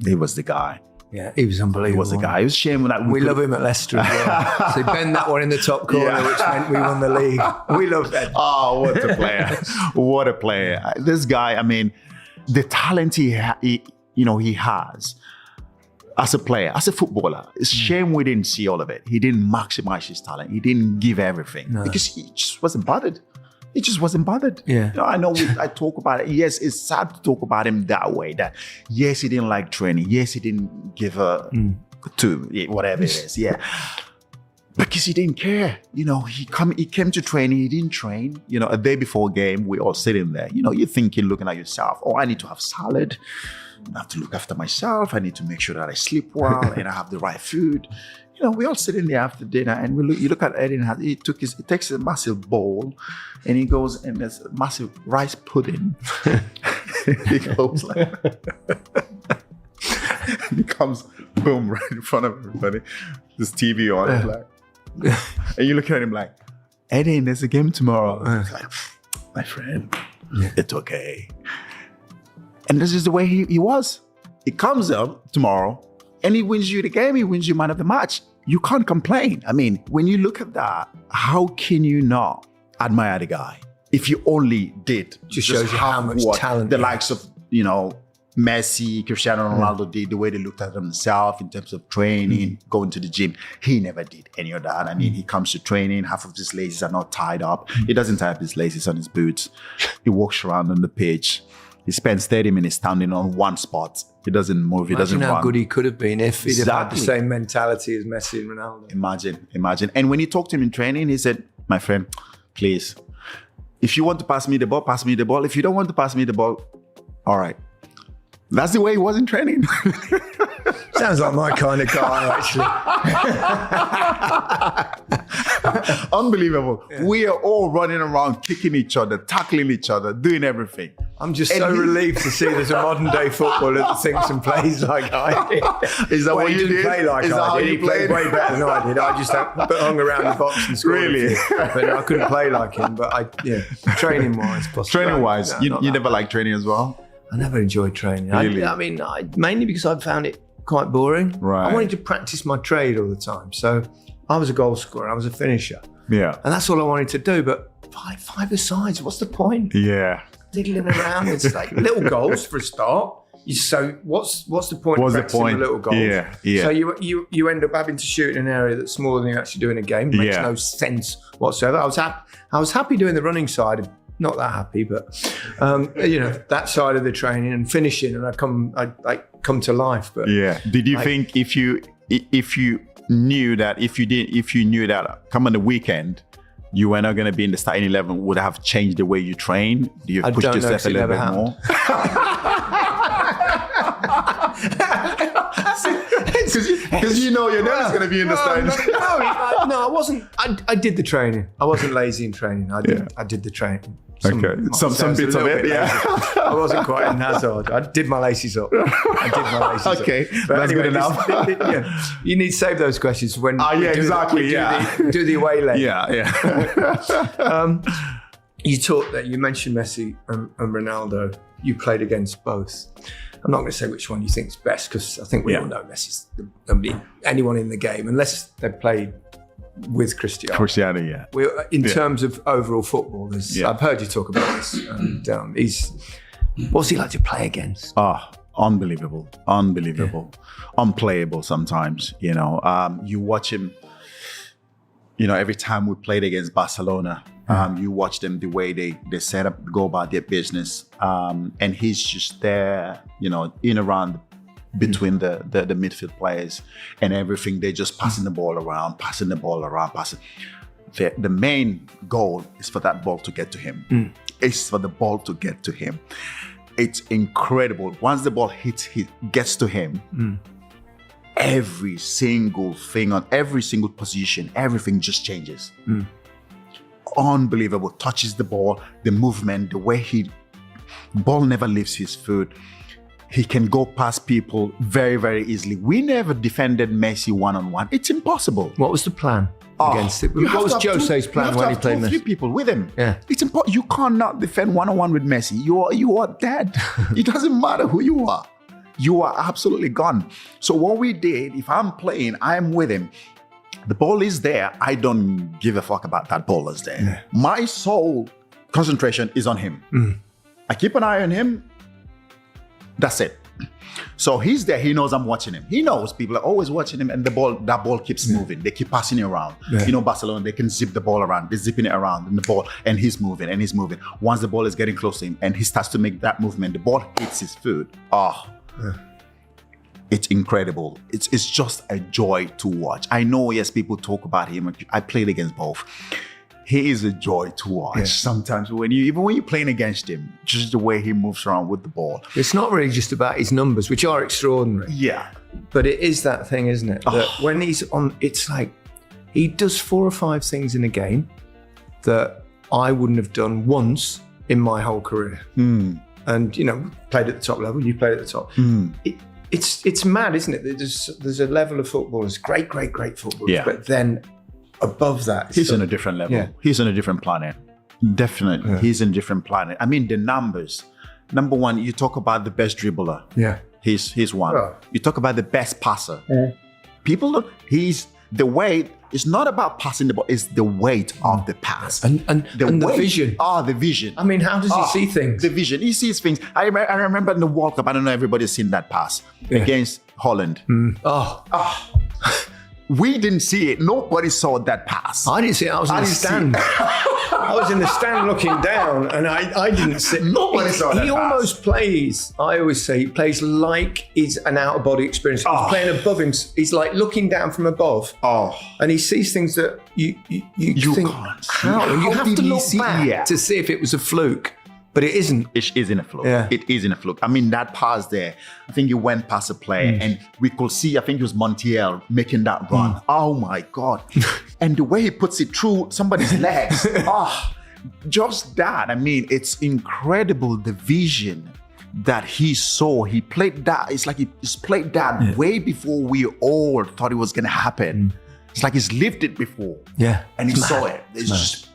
A: he was the guy.
B: Yeah, he was unbelievable.
A: He was the guy. It was a shame that
B: we love him at Leicester as well. So he bent that one in the top corner, which meant we won the league. We love Ed.
A: Oh, what a player. What a player. This guy, I mean, the talent he has as a player, as a footballer. It's a shame we didn't see all of it. He didn't maximize his talent. He didn't give everything because he just wasn't bothered. He just wasn't bothered.
B: Yeah.
A: You know, I know I talk about it. Yes, it's sad to talk about him that way. That yes, he didn't like training. Yes, he didn't give a to whatever it is. Yeah. Because he didn't care. You know, he came to training, he didn't train. You know, a day before a game, we all sitting there. You know, you're thinking, looking at yourself, oh, I need to have salad. I have to look after myself. I need to make sure that I sleep well and I have the right food. You know, we all sit in there after dinner and you look at Eden. He takes a massive bowl and he goes and there's a massive rice pudding. He goes like, he comes, boom, right in front of everybody. There's TV on, like, and you look at him like, Eden, there's a game tomorrow. He's like, my friend, It's okay. And this is the way he was. He comes up tomorrow and he wins you the game. He wins you man of the match. You can't complain. I mean, when you look at that, how can you not admire the guy? If you only did.
B: Just shows you how much talent.
A: The likes of, Messi, Cristiano Ronaldo did, the way they looked at themselves in terms of training, going to the gym. He never did any of that. I mean, he comes to training, half of his laces are not tied up. He doesn't tie up his laces on his boots. He walks around on the pitch. He spends 30 minutes standing on one spot. He doesn't move. He doesn't run.
B: Imagine how good he could have been if he'd have had the same mentality as Messi and Ronaldo.
A: Imagine. And when he talked to him in training, he said, my friend, please, if you want to pass me the ball, pass me the ball. If you don't want to pass me the ball, all right. That's the way he was in training.
B: Sounds like my kind of guy,
A: actually. Unbelievable. Yeah. We are all running around, kicking each other, tackling each other, doing everything.
B: I'm just relieved to see there's a modern day footballer that thinks and plays like I did.
A: Is that what you did?
B: He didn't play like I did. He played way better than I did. I just hung around the box and scored. Really? But I couldn't play like him. But training-wise, possibly.
A: Training-wise, you never liked training as well?
B: I never enjoyed training.
A: Really?
B: I mean, mainly because I found it quite boring.
A: Right.
B: I wanted to practice my trade all the time. So I was a goal scorer. I was a finisher.
A: Yeah.
B: And that's all I wanted to do. But five-a-sides, what's the point?
A: Yeah.
B: Diddling around. It's like little goals for a start. So what's the point of practicing the little goals?
A: Yeah.
B: So you end up having to shoot in an area that's smaller than you actually do in a game. It makes no sense whatsoever. I was happy doing the running side. Not that happy, but that side of the training and finishing, and I come to life. But
A: did you think if you knew that come on the weekend you were not going to be in the starting 11, would have changed the way you train? Do you push yourself a little bit more? Because you're never going to be in the starting.
B: No, I wasn't. I did the training. I wasn't lazy in training. I did the training.
A: Some bits of it, I
B: wasn't quite in Hazard. I did my laces up.
A: Okay,
B: but
A: that's
B: anyway,
A: good enough.
B: You need to save those questions when
A: do
B: the away leg.
A: Yeah.
B: You mentioned Messi and Ronaldo. You played against both. I'm not going to say which one you think is best because I think we all know Messi's anyone in the game unless they played with Cristiano. In terms of overall football, I've heard you talk about this. And what's he like to play against?
A: Unbelievable, unplayable sometimes. You watch him. Every time we played against Barcelona, you watch them the way they set up, go about their business, and he's just there, in around between the midfield players and everything. They're just passing the ball around. The main goal is for that ball to get to him. It's for the ball to get to him. It's incredible. Once the ball gets to him, every single thing on every single position, everything just changes. Unbelievable. Touches the ball, the movement, the way ball never leaves his foot. He can go past people very, very easily. We never defended Messi one-on-one. It's impossible.
B: What was the plan against it? What was Jose's plan when he played Messi?
A: 3 people with him.
B: Yeah.
A: It's important. You cannot defend one-on-one with Messi. You are dead. It doesn't matter who you are. You are absolutely gone. So what we did, if I'm playing, I'm with him. The ball is there. I don't give a fuck about that ball is there. Yeah. My sole concentration is on him. I keep an eye on him. That's it. So he's there. He knows I'm watching him. He knows people are always watching him, and that ball keeps moving. They keep passing it around. Yeah. Barcelona, they can zip the ball around. They're zipping it around, and he's moving. Once the ball is getting close to him, and he starts to make that movement, the ball hits his foot. It's incredible. It's just a joy to watch. I know, yes, people talk about him. I played against both. He is a joy to watch. Sometimes even when you're playing against him, just the way he moves around with the ball.
B: It's not really just about his numbers, which are extraordinary.
A: Yeah.
B: But it is that thing, isn't it? That when he's on, it's like he does 4 or 5 things in a game that I wouldn't have done once in my whole career. And, played at the top level, you played at the top. It's mad, isn't it? There's a level of footballers, great footballers, but then above that,
A: he's on a different level. Yeah. He's on a different planet. Definitely. He's in a different planet. I mean, the numbers. Number one, you talk about the best dribbler.
B: Yeah.
A: He's one.
B: Oh.
A: You talk about the best passer. People don't, the weight, it's not about passing the ball, it's the weight of the pass.
B: And the vision.
A: The vision.
B: I mean, how does he see things?
A: The vision. He sees things. I remember in the World Cup, I don't know, everybody's seen that pass against Holland. We didn't see it. Nobody saw that pass.
B: I didn't see it. I was in the stand. I was in the stand looking down, and I didn't see.
A: Nobody saw that
B: He
A: pass.
B: almost plays. I always say he plays like he's an out of body experience. He's playing above him. He's like looking down from above. And he sees things that you think,
A: can't see.
B: how? And you
A: How
B: have
A: did
B: to
A: he
B: look
A: see
B: back
A: it?
B: to see if it was a fluke. But it isn't.
A: It isn't a fluke.
B: Yeah.
A: It isn't a fluke. I mean, that pass there, I think he went past a player and we could see, I think it was Montiel making that run. Oh my God. And the way he puts it through somebody's legs. Just that. I mean, it's incredible the vision that he saw. He played that. It's like he's played that way before we all thought it was going to happen. It's like he's lived it before.
B: Yeah.
A: And he saw it. It's just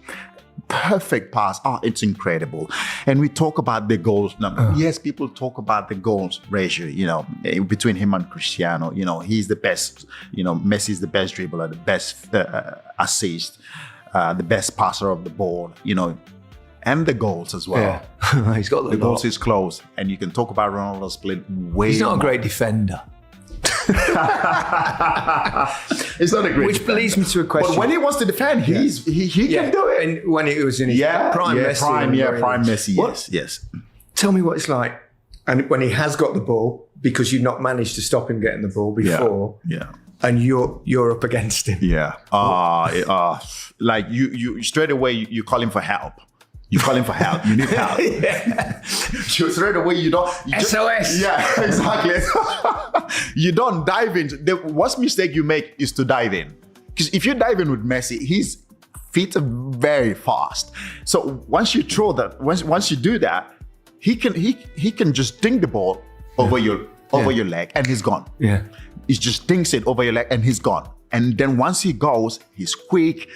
A: perfect pass. It's incredible. And we talk about the goals number. Yes, people talk about the goals ratio, between him and Cristiano. He's the best. Messi is the best dribbler, the best assist, the best passer of the ball, and the goals as well.
B: Yeah. He's got
A: the goals is close. And you can talk about Ronaldo's split way.
B: He's not
A: more.
B: a great defender.
A: It's not a great
B: Which
A: defender.
B: leads me to a question.
A: But when he wants to defend, he can do it.
B: And when it was in his prime Messi.
A: Prime Messi, yes.
B: Tell me what it's like. And when he has got the ball, because you've not managed to stop him getting the ball before.
A: Yeah.
B: And you're up against him.
A: Yeah. Like you straight away you call him for help. You call him for help. You need help. Straight away you don't.
B: SOS.
A: Yeah, exactly. You don't dive in. The worst mistake you make is to dive in. Because if you dive in with Messi, his feet are very fast. So once you throw that, once you do that, he can just dink the ball over your leg and he's gone.
B: Yeah.
A: He just dinks it over your leg and he's gone. And then once he goes, he's quick.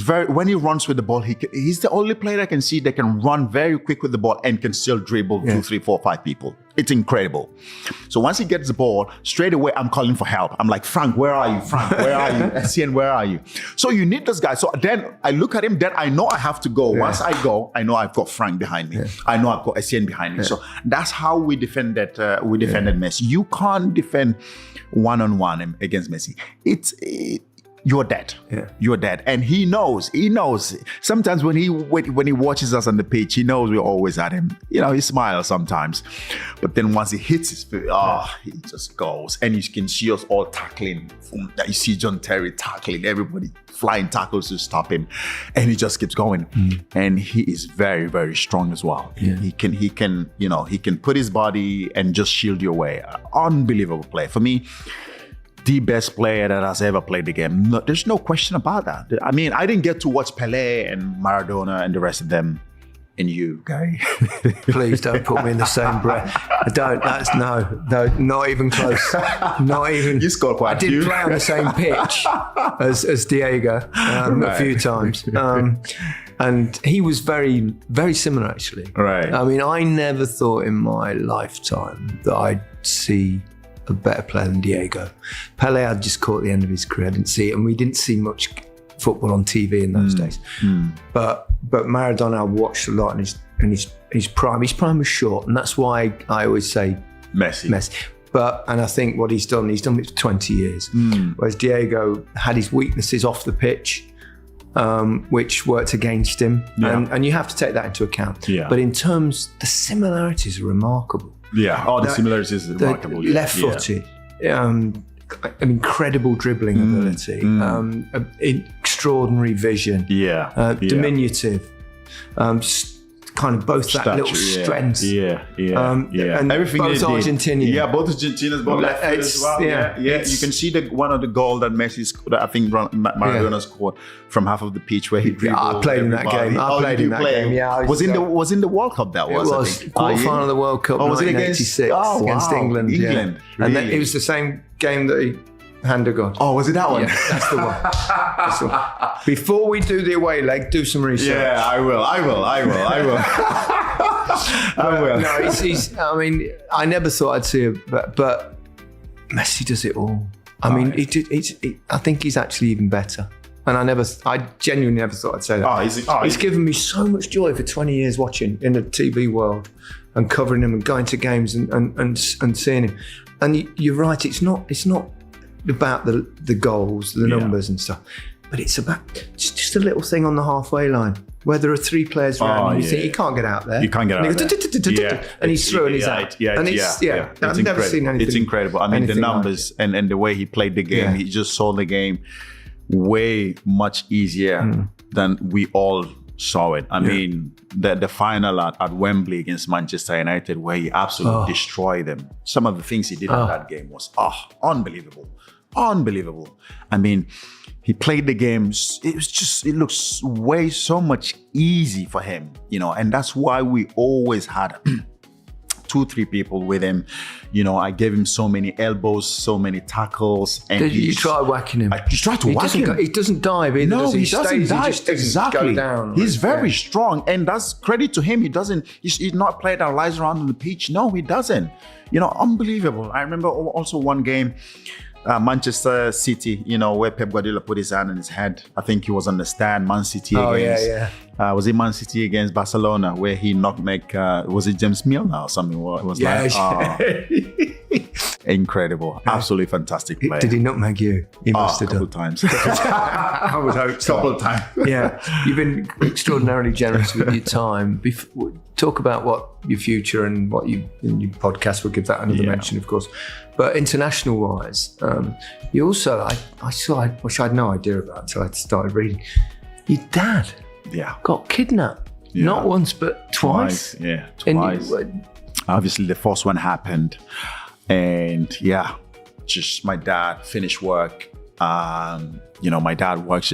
A: When he runs with the ball, he's the only player I can see that can run very quick with the ball and can still dribble 2, 3, 4, 5 people. It's incredible. So once he gets the ball, straight away I'm calling for help. I'm like, Frank, where are you? Frank, where are you? Etienne, where are you? So you need this guy. So then I look at him, then I know I have to go. Yeah. Once I go, I know I've got Frank behind me. Yeah. I know I've got Etienne behind me. Yeah. So that's how we defended Messi. You can't defend one-on-one against Messi. You're dead. Yeah. You're dead. And he knows. Sometimes when he watches us on the pitch, he knows we're always at him. He smiles sometimes. But then once he hits his feet, he just goes. And you can see us all tackling. You see John Terry tackling, everybody flying tackles to stop him. And he just keeps going. And he is very, very strong as well. Yeah. He can put his body and just shield your way. Unbelievable play. For me, the best player that has ever played the game. No, there's no question about that. I mean, I didn't get to watch Pelé and Maradona and the rest of them. And you, Gary.
B: Please don't put me in the same breath. I don't. That's no, not even close. Not even.
A: You scored quite a few.
B: I did play on the same pitch as Diego a few times. And he was very, very similar, actually.
A: Right.
B: I mean, I never thought in my lifetime that I'd see a better player than Diego. Pelé had just caught the end of his career. I didn't see it, and we didn't see much football on TV in those days. But Maradona I watched a lot, and his prime was short, and that's why I always say Messi. And I think what he's done it for 20 years. Whereas Diego had his weaknesses off the pitch, which worked against him, and you have to take that into account. Yeah. But in terms, the similarities are remarkable.
A: Yeah, the similarities are remarkable.
B: Left-footed, an incredible dribbling ability, extraordinary vision, diminutive, kind of both that little strength. And
A: everything
B: both Argentinian.
A: Yeah, both Argentinians, both left foot as well. You can see one of the goal that Messi scored, I think Maradona scored from half of the pitch where he dribbled.
B: I played in that game. I played in that game. Yeah,
A: was in the World Cup that was.
B: It was quarterfinal of the World Cup. Was it against 1986 against England?
A: England.
B: Yeah. And then it was the same game that Hand of God.
A: Oh, was it that one?
B: Yeah, that's the one. That's the one. Before we do the away leg, do some research.
A: Yeah, I will. I will.
B: No, he's. I mean, I never thought I'd see him, but Messi does it all. I mean, I think he's actually even better. And I genuinely never thought I'd say that. He's given me so much joy for 20 years watching in the TV world and covering him and going to games and seeing him. And you're right, it's not about the goals, the numbers and stuff, but it's about just a little thing on the halfway line where there are 3 players around and you think, you can't get out there.
A: You can't get out there.
B: And he's through and he's out. I've never seen anything.
A: It's incredible. I mean, the numbers and the way he played the game, he just saw the game way much easier than we all saw it. I mean, the final at Wembley against Manchester United, where he absolutely destroyed them. Some of the things he did in that game was unbelievable. I mean, he played the games. It looks way so much easy for him, and that's why we always had 2-3 people with him. I gave him so many elbows, so many tackles. And
B: did you try whacking him?
A: I just tried to whack him.
B: He doesn't dive either.
A: No, he doesn't dive.
B: He just
A: exactly.
B: Go down.
A: He's very strong, and that's credit to him. He's not a player that lies around on the pitch. No, he doesn't. Unbelievable. I remember also one game, Manchester City, where Pep Guardiola put his hand on his head. I think he was on the stand. Man City against. Was it Man City against Barcelona where he knocked was it James Milner or something? It was incredible. Absolutely fantastic player.
B: Did he nutmeg you? He must have done.
A: A couple times.
B: I would hope so.
A: Couple of times.
B: Yeah. You've been extraordinarily generous with your time. Talk about what your future and what you in your podcast, we'll give that another mention, of course. But international wise, you also, I wish I had no idea about until I started reading. Your dad got kidnapped. Yeah. Not once, but twice.
A: Twice. Obviously, the first one happened. And just my dad finished work. My dad works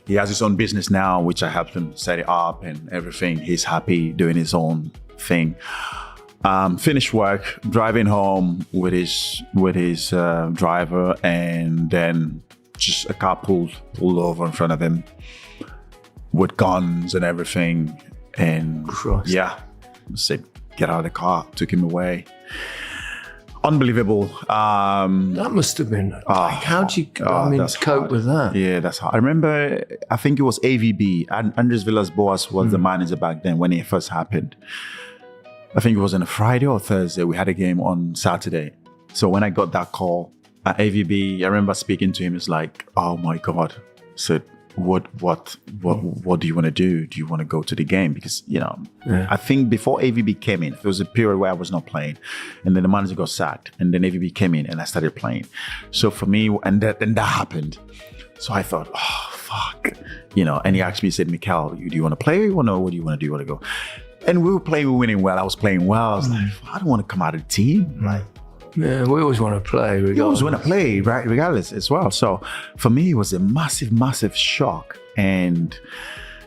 A: he has his own business now, which I helped him set it up and everything. He's happy doing his own thing. Finished work, driving home with his driver, and then just a car pulled over in front of him with guns and everything. And said, get out of the car, took him away. Unbelievable.
B: That must have been. How'd you cope with that?
A: Yeah, that's hard. I remember, I think it was AVB, and Andres Villas-Boas was the manager back then when it first happened. I think it was on a Friday or Thursday. We had a game on Saturday. So when I got that call at AVB, I remember speaking to him. It's like, oh my God. I said, what do you want to do? Do you want to go to the game? Because, I think before AVB came in, there was a period where I was not playing, and then the manager got sacked, and then AVB came in and I started playing. So for me, and that happened. So I thought, oh, fuck. And he asked me, he said, Mikel, do you want to play? What do you want to do? You want to go? And we were playing, we were winning well. I was playing well. I was like, I don't want to come out of the team.
B: Yeah, we always want to play regardless.
A: We always want to play, right, regardless as well. So for me, it was a massive, massive shock. And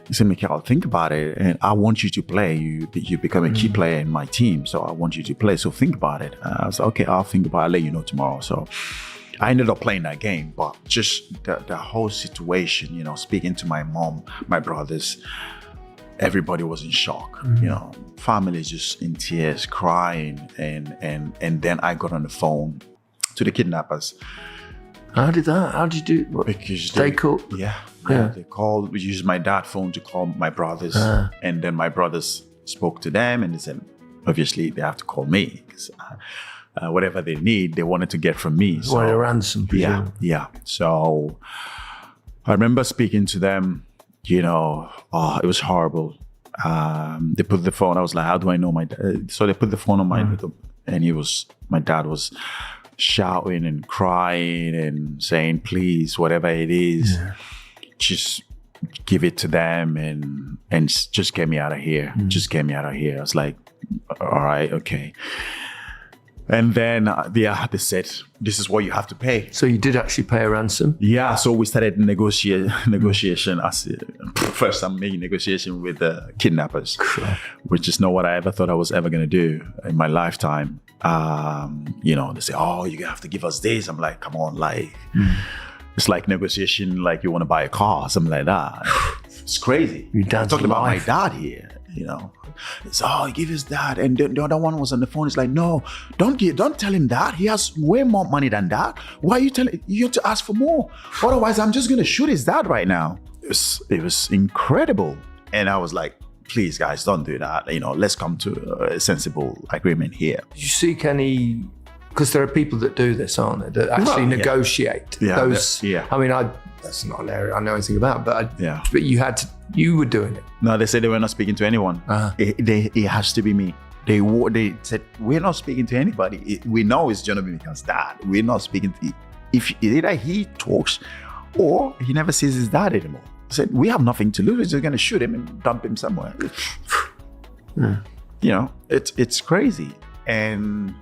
A: he said, Mikel, think about it. And I want you to play. You become a key player in my team. So I want you to play. So think about it. I was like, okay, I'll think about it. I'll let you know tomorrow. So I ended up playing that game. But just the whole situation, speaking to my mom, my brothers, everybody was in shock. Families just in tears, crying, and then I got on the phone to the kidnappers.
B: How did you do it?
A: Because
B: they called?
A: They called. We used my dad's phone to call my brothers, and then my brothers spoke to them, and they said, obviously they have to call me because whatever they need, they wanted to get from me.
B: So a ransom.
A: Yeah. So I remember speaking to them. It was horrible. They put the phone. I was like, how do I know my dad? So they put the phone on and my dad was shouting and crying and saying, please, whatever it is, just give it to them and just get me out of here. Just get me out of here. I was like, all right, okay. And then, they said, this is what you have to pay.
B: So you did actually pay a ransom?
A: Yeah, so we started negotiation as first time making negotiation with the kidnappers, which is not what I ever thought I was ever going to do in my lifetime. They say, oh, you have to give us this. I'm like, come on, like, it's like negotiation, like you want to buy a car, something like that. It's crazy.
B: I'm
A: talking about my dad here, It's, oh, give his dad. And the other one was on the phone. It's like, no, don't tell him that. He has way more money than that. Why are you telling? You have to ask for more. Otherwise, I'm just going to shoot his dad right now. It was incredible. And I was like, please, guys, don't do that. Let's come to a sensible agreement here.
B: Did you seek any? Because there are people that do this, aren't there? That actually negotiate.
A: Yeah.
B: I mean, that's not an area I know anything about, but you were doing it.
A: No, they said they were not speaking to anyone. It has to be me. They said, we're not speaking to anybody. We know it's John Obi Mikel's dad. We're not speaking to, if either he talks or he never sees his dad anymore. They said, we have nothing to lose. We're just going to shoot him and dump him somewhere. It's crazy. And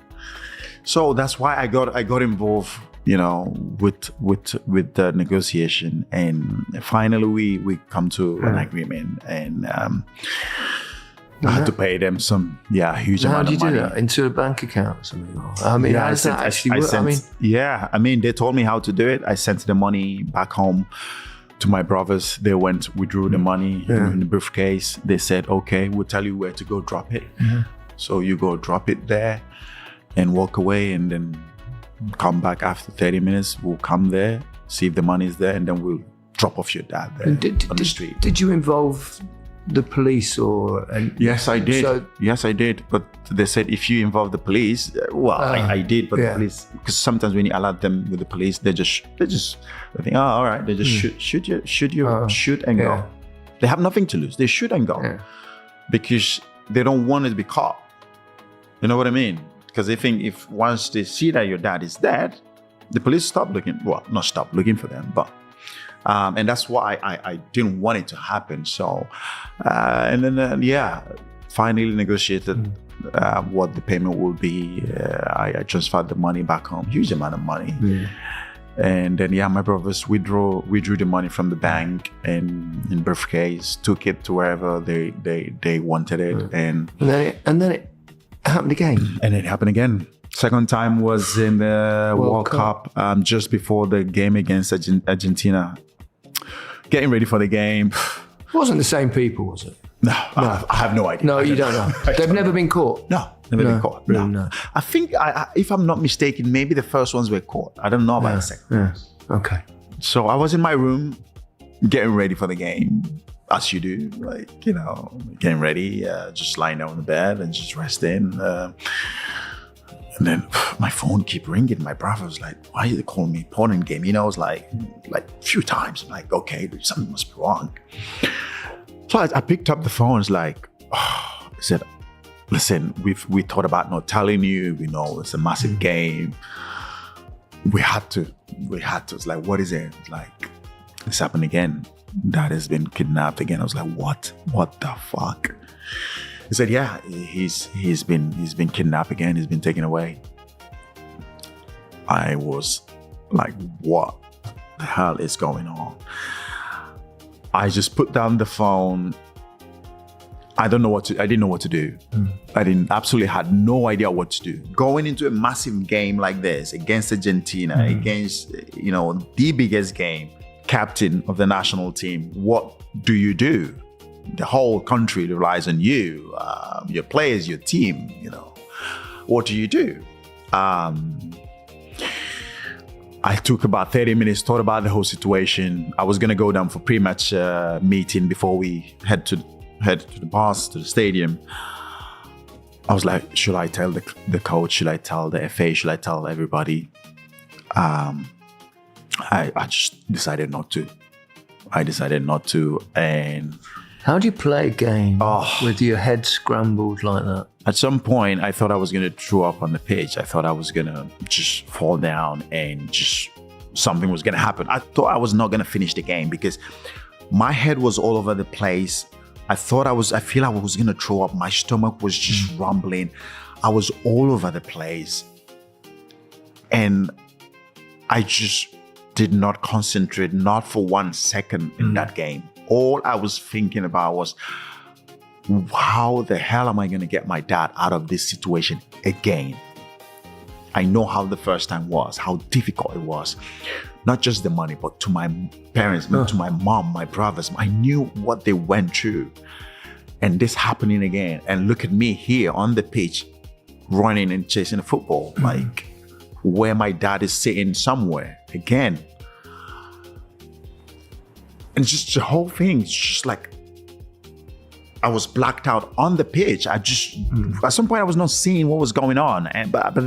A: so that's why I got involved, with the negotiation, and finally we come to an agreement, and I had to pay them some huge amount of money. How did you do that?
B: Into a bank account or something? I mean, how does that actually work?
A: They told me how to do it. I sent the money back home to my brothers. They withdrew the money in the briefcase. They said, okay, we'll tell you where to go drop it. So you go drop it there and walk away, and then come back after 30 minutes. We'll come there, see if the money is there, and then we'll drop off your dad there on the street. Did
B: you involve the police or?
A: Yes, I did. Yes, I did. But they said if you involve the police, I did. But the police, because sometimes when you alert them with the police, they think, oh, all right, they just shoot and go. They have nothing to lose. They shoot and go because they don't want it to be caught. You know what I mean? Because they think if once they see that your dad is dead, the police stop looking. Well, not stop looking for them, but and that's why I didn't want it to happen. So, and then finally negotiated what the payment will be. I transferred the money back home, huge amount of money. And then my brothers withdrew the money from the bank and in briefcase, took it to wherever they wanted it, and
B: then it happened again.
A: And it happened again. Second time was in the World Cup, just before the game against Argentina. Getting ready for the game.
B: It wasn't the same people, was it?
A: No. I have no idea.
B: No, you don't know. They've never been caught?
A: No, never been caught. No. I think, if I'm not mistaken, maybe the first ones were caught. I don't know about the second ones.
B: Okay.
A: So I was in my room getting ready for the game. As you do, getting ready, just lying down on the bed and just resting. And then my phone keep ringing. My brother was like, why are you calling me porn game? It was like a few times. I'm like, okay, something must be wrong. So I picked up the phone. It's like, I said, listen, we thought about not telling you, it's a massive game. We had to. It's like, what is it? It's like, it's happened again. Dad has been kidnapped again. I was like, what the fuck? He said, yeah, he's been kidnapped again. He's been taken away. I was like, what the hell is going on? I just put down the phone. I didn't know what to do. Absolutely had no idea what to do. Going into a massive game like this against Argentina, against, the biggest game, captain of the national team, what do you do? The whole country relies on you, your players, your team, what do you do? I took about 30 minutes, thought about the whole situation. I was going to go down for pre-match meeting before we head to the bus, to the stadium. I was like, should I tell the coach? Should I tell the FA? Should I tell everybody? I just decided not to. And
B: how do you play a game with your head scrambled like that?
A: At some point, I thought I was going to throw up on the pitch. I thought I was going to just fall down and just something was going to happen. I thought I was not going to finish the game because my head was all over the place. I feel I was going to throw up. My stomach was just rumbling. I was all over the place. And I just did not concentrate, not for 1 second in that game. All I was thinking about was, how the hell am I going to get my dad out of this situation again? I know how the first time was, how difficult it was. Not just the money, but to my parents, to my mom, my brothers. I knew what they went through. And this happening again. And look at me here on the pitch, running and chasing the football. Like, where my dad is sitting somewhere again. And just the whole thing, it's just like, I was blacked out on the pitch. I just, at some point I was not seeing what was going on. But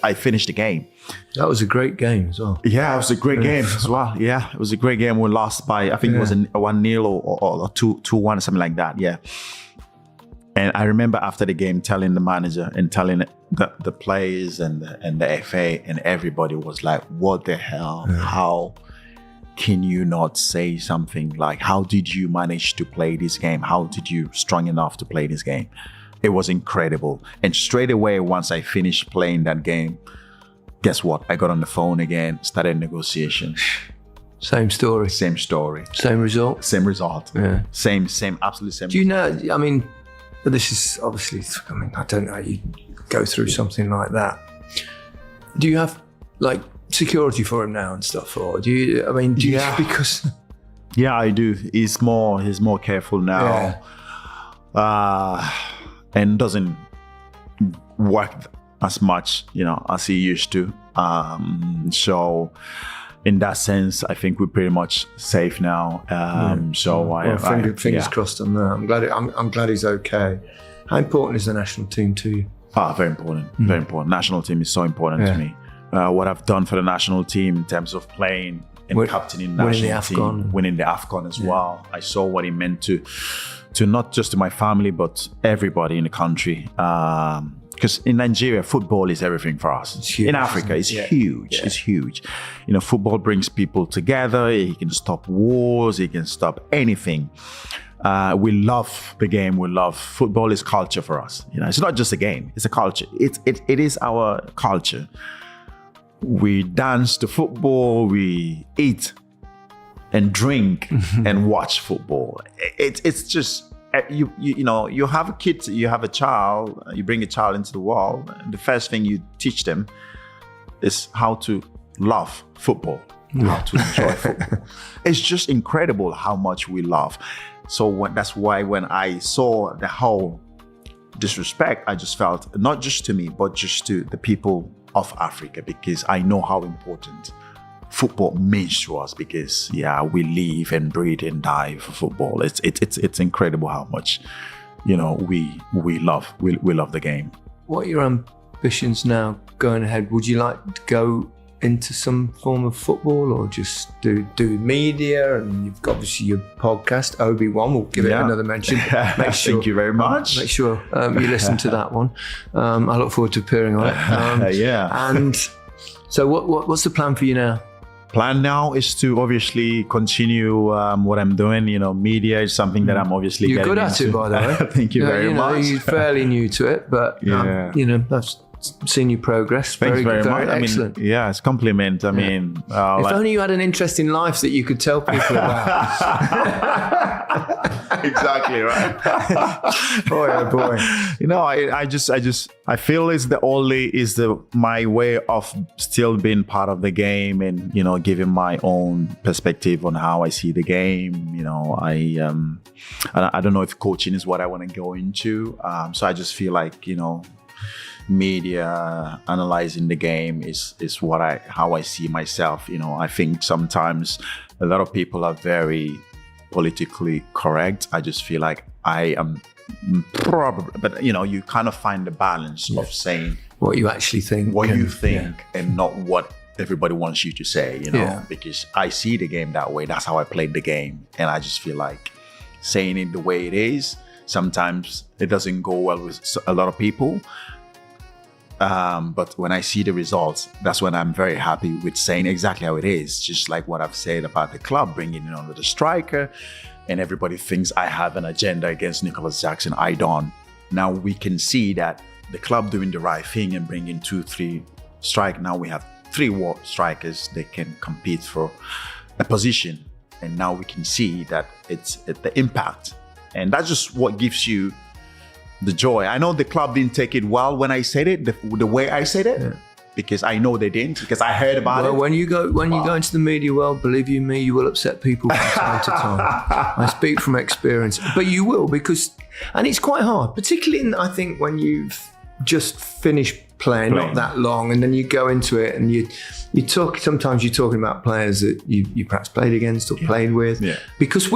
A: I finished the game.
B: That was a great game as well.
A: Yeah, it was a great game as well. Yeah, it was a great game. We lost by, I think it was a 1-0 or 2-1, something like that. Yeah. And I remember after the game telling the manager and telling the players and the FA and everybody was like, what the hell? Yeah. How can you not say something? Like, how did you manage to play this game? How did you strong enough to play this game? It was incredible. And straight away, once I finished playing that game, guess what? I got on the phone again, started negotiations.
B: Same story.
A: Same story.
B: Same result.
A: Same result.
B: Yeah.
A: Same, absolutely same.
B: Do you know, I mean, this is obviously, I mean, I don't know, you go through something like that. Do you have like security for him now and stuff? Or do you, I mean, do you, because...
A: Yeah, I do. He's more careful now. Yeah. And doesn't work as much, as he used to. So in that sense, I think we're pretty much safe now. Fingers
B: crossed on that. I'm glad he's okay. How important is the national team to you?
A: Very important. Very important. National team is so important to me. What I've done for the national team in terms of playing and captaining the national team, winning the AFCON as well. I saw what it meant to not just to my family, but everybody in the country. Because in Nigeria, football is everything for us. It's huge, in Africa, it's huge. Yeah. It's huge. Football brings people together. It can stop wars. It can stop anything. We love the game. We love football. Is culture for us. It's not just a game. It's a culture. It is our culture. We dance to football. We eat and drink and watch football. It's just, you have a kid, you have a child, you bring a child into the world, and the first thing you teach them is how to love football, how to enjoy football. It's just incredible how much we love. So that's why when I saw the whole disrespect, I just felt, not just to me, but just to the people of Africa, because I know how important football means to us, because we live and breathe and die for football. It's incredible how much we love the game.
B: What are your ambitions now going ahead? Would you like to go into some form of football, or just do media? And you've got obviously your podcast, Obi-Wan. We'll give it another mention. Make sure,
A: thank you very much.
B: Make sure you listen to that one. I look forward to appearing on it. And so what's the plan for you now?
A: Plan now is to obviously continue what I'm doing. Media is something that I'm obviously
B: You're good at it, by the way.
A: Thank you very much.
B: You're fairly new to it, but I've seen you progress.
A: Thanks very much.
B: Excellent.
A: It's a compliment. I mean,
B: if only you had an interesting life that you could tell people about.
A: Exactly right. Boy, oh boy. I feel it's my way of still being part of the game, and giving my own perspective on how I see the game. I don't know if coaching is what I want to go into. So I just feel like media, analyzing the game is how I see myself. I think sometimes a lot of people are very politically correct. I just feel like I am probably, but you kind of find the balance of saying
B: what you actually think,
A: and not what everybody wants you to say, because I see the game that way. That's how I played the game. And I just feel like saying it the way it is, sometimes it doesn't go well with a lot of people. But when I see the results, that's when I'm very happy with saying exactly how it is. Just like what I've said about the club, bringing in under the striker, and everybody thinks I have an agenda against Nicholas Jackson. I don't. Now we can see that the club doing the right thing and bringing 2-3 strike. Now we have 3 world strikers. They can compete for a position. And now we can see that it's the impact. And that's just what gives you the joy. I know the club didn't take it well when I said it, the way I said it, because I know they didn't, because I heard about it.
B: Well, when you go into the media world, believe you me, you will upset people from time to time. I speak from experience. But you will, and it's quite hard, particularly I think when you've just finished playing not that long, and then you go into it and you talk. Sometimes you're talking about players that you perhaps played against or played with, because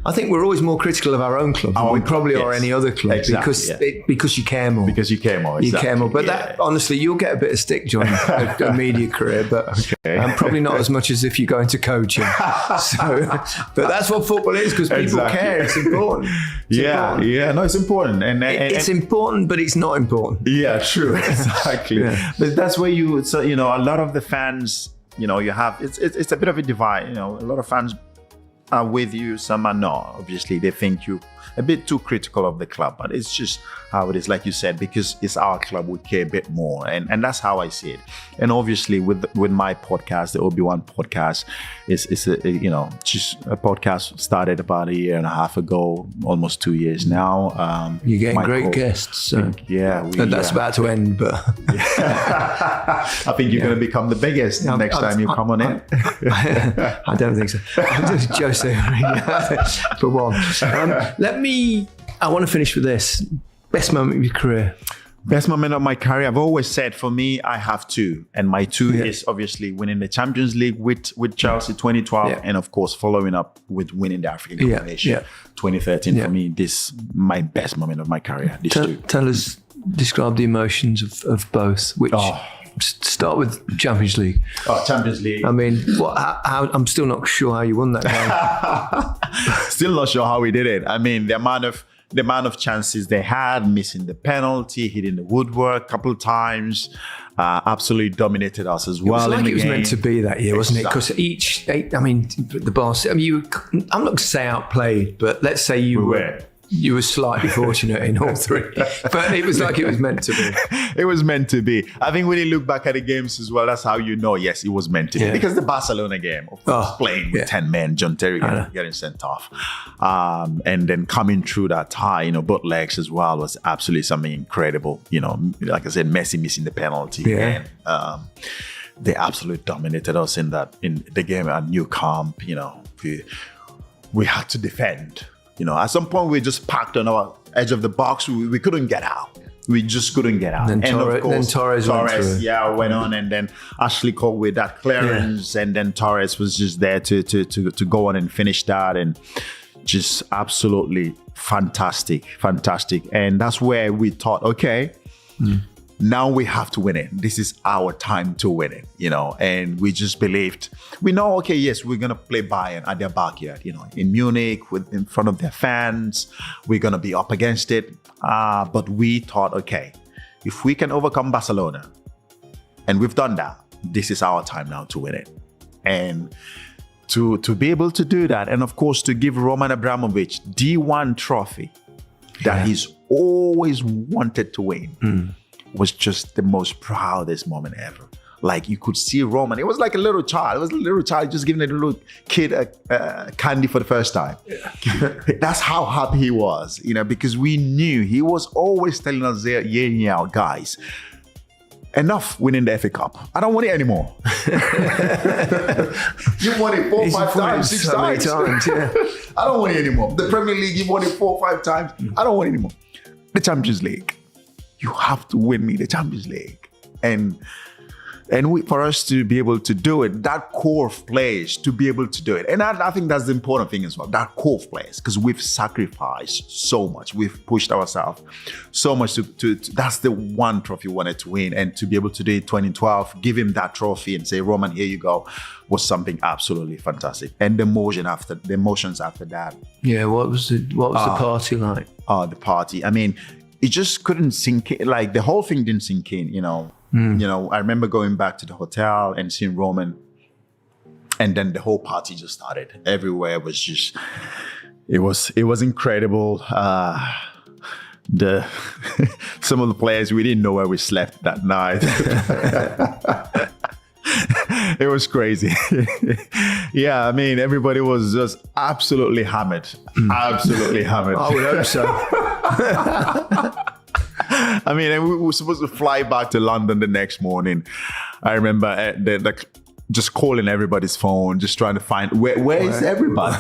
B: I think we're always more critical of our own club than we probably are any other club, because you care more.
A: Because you care more. Exactly.
B: You care more. But that, honestly, you'll get a bit of stick during a media career, but probably not as much as if you go into coaching. But that's what football is, because people care. It's important.
A: No, it's important, and
B: it's important, but it's not important.
A: Yeah, true. Exactly. But that's where a lot of the fans, you have it's a bit of a divide. A lot of fans are with you, some are not. Obviously, they think you're a bit too critical of the club, but it's just how it is, like you said, because it's our club, we care a bit more, and that's how I see it. And obviously, with my podcast, the Obi-Wan podcast, it's just a podcast started about 1.5 years ago, almost 2 years now.
B: You're getting great guests, so that's about to end, but
A: I think you're going to become the biggest next time you come on in.
B: I don't think so. Jose Mourinho for one. I want to finish with this. Best moment of your career?
A: Best moment of my career, I've always said, for me, I have 2. And my 2 is obviously winning the Champions League with Chelsea 2012, and of course following up with winning the African Cup of Nations 2013. For me, this my best moment of my career.
B: Tell us, describe the emotions of both. Start with Champions League.
A: Champions League.
B: I mean, I'm still not sure how you won that game.
A: Still not sure how we did it. I mean, the amount of chances they had, missing the penalty, hitting the woodwork a couple of times, absolutely dominated us as well.
B: It was meant to be that year, wasn't it? Because the boss. I'm not going to say outplayed, but let's say you were slightly fortunate in all 3. But it was like it was meant to be.
A: It was meant to be. I think when you look back at the games as well, that's how yes, it was meant to be. Because the Barcelona game, of course, playing with 10 men, John Terry getting sent off. And then coming through that tie, both legs as well, was absolutely something incredible. Like I said, Messi missing the penalty. And, they absolutely dominated us in the game at New Camp. We had to defend. At some point we just parked on our edge of the box. We couldn't get out. We just couldn't get out.
B: And of course, Torres
A: went on, and then Ashley Cole with that clearance, and then Torres was just there to go on and finish that, and just absolutely fantastic. And that's where we thought, okay, now we have to win it. This is our time to win it, and we just believed. We know, okay, yes, we're going to play Bayern at their backyard, in Munich, in front of their fans. We're going to be up against it. But we thought, okay, if we can overcome Barcelona, and we've done that, this is our time now to win it. And to be able to do that, and of course, to give Roman Abramovich the one trophy that he's always wanted to win, was just the most proudest moment ever. Like, you could see Roman. It was like a little child. It was a little child just giving a little kid a candy for the first time. That's how happy he was, because we knew he was always telling us, guys, enough winning the FA Cup. I don't want it anymore. You won it 4 or 5 times, 6 times. I don't want it anymore. The Premier League, you won it 4 or 5 times. I don't want it anymore. The Champions League. You have to win me the Champions League. And for us to be able to do it, that core of players to be able to do it. And I think that's the important thing as well, that core of players, because we've sacrificed so much. We've pushed ourselves so much to that's the one trophy we wanted to win. And to be able to do it 2012, give him that trophy and say, Roman, here you go, was something absolutely fantastic. And the emotions after that.
B: Yeah, what was the party like?
A: The party. I mean, it just couldn't sink in. Like, the whole thing didn't sink in, I remember going back to the hotel and seeing Roman, and then the whole party just started. Everywhere was just, it was incredible. some of the players, we didn't know where we slept that night. It was crazy. Yeah, I mean, everybody was just absolutely hammered. Absolutely hammered.
B: I would hope so.
A: I mean, we were supposed to fly back to London the next morning. I remember just calling everybody's phone, just trying to find where is everybody?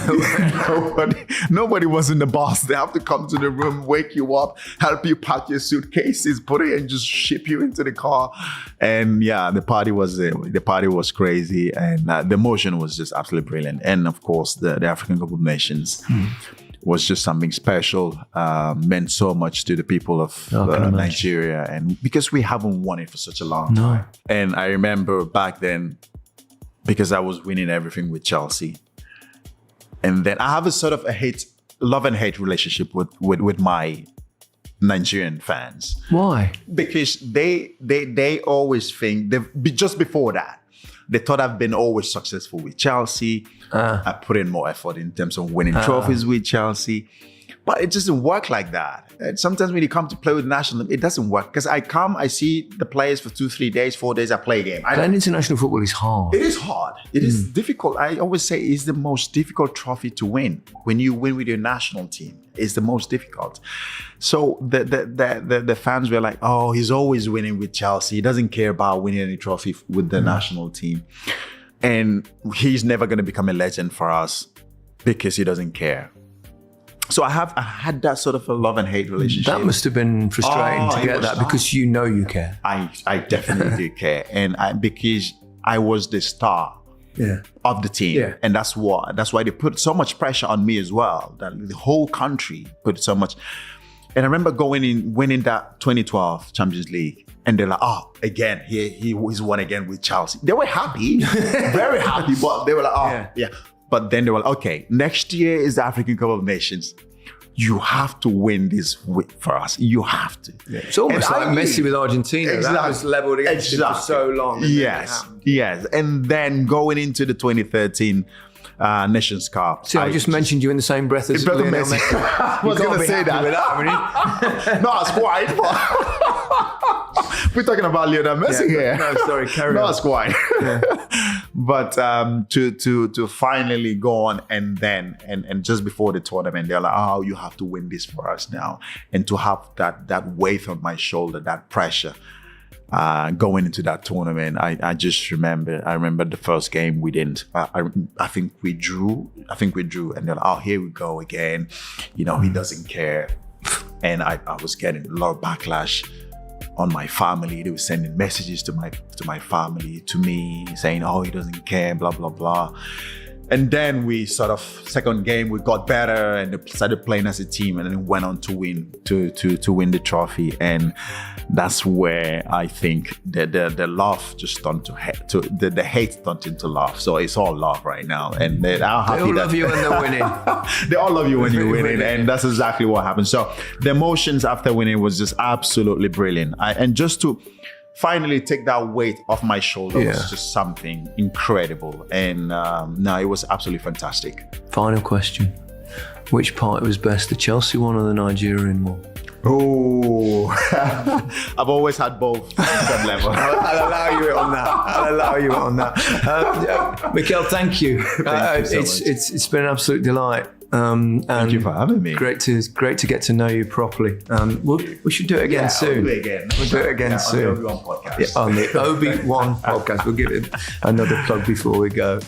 A: Nobody was in the bus. They have to come to the room, wake you up, help you pack your suitcases, put it and just ship you into the car. And yeah, the party was crazy, and the emotion was just absolutely brilliant. And of course, the African Cup of Nations was just something special. Meant so much to the people of Nigeria, and because we haven't won it for such a long time. And I remember back then, because I was winning everything with Chelsea. And then I have a sort of love and hate relationship with my Nigerian fans.
B: Why?
A: Because they always think, just before that, they thought I've been always successful with Chelsea. I put in more effort in terms of winning trophies with Chelsea. But it doesn't work like that. And sometimes when you come to play with national, it doesn't work. Because I see the players for 2-3 days, 4 days, I play a game.
B: Playing international football is hard.
A: It is hard. It is difficult. I always say it's the most difficult trophy to win. When you win with your national team, it's the most difficult. So the fans were like, oh, he's always winning with Chelsea. He doesn't care about winning any trophy with the national team. And he's never going to become a legend for us because he doesn't care. So I had that sort of a love and hate relationship.
B: That must have been frustrating to get that because you know you care.
A: I definitely do care, and because I was the star of the team, and that's why they put so much pressure on me as well. That the whole country put so much. And I remember winning that 2012 Champions League, and they're like, oh, again, he's won again with Chelsea. They were happy, very happy, but they were like, yeah. But then they were like, okay, next year is the African Cup of Nations. You have to win this for us. You have to. Yeah.
B: It's almost like Messi with Argentina. Exactly. That was leveled against him for so long.
A: Yes. And then going into the 2013 Nations Cup.
B: See, I just mentioned you in the same breath as Lionel Messi.
A: I was going to say that. Not as quite, but we're talking about Lionel Messi here.
B: No, sorry, carry on.
A: Not as quite. But to finally go on and just before the tournament, they're like, oh, you have to win this for us now. And to have that weight on my shoulder, that pressure going into that tournament, I remember the first game we didn't. I think we drew. And they're like, oh, here we go again. He doesn't care. And I was getting a lot of backlash on my family. They were sending messages to my family, to me, saying, oh, he doesn't care, blah, blah, blah. And then we second game, we got better and they started playing as a team, and then went on to win the trophy. And that's where I think the love just turned to hate, the hate turned into love. So it's all love right now. And they all
B: love you when they're winning.
A: They all love you when you're winning. And that's exactly what happened. So the emotions after winning was just absolutely brilliant. And just to finally take that weight off my shoulder was just something incredible. And no, it was absolutely fantastic.
B: Final question. Which part was best, the Chelsea one or the Nigerian one?
A: Oh, I've always had both at some level.
B: I'll allow you on that. Mikel, thank you.
A: Thank you so much.
B: It's been an absolute delight.
A: Thank you for having me.
B: Great to get to know you properly. We should do it again soon.
A: We'll do it again
B: soon.
A: On the Obi-Wan podcast.
B: On the Obi-Wan podcast. We'll give it another plug before we go.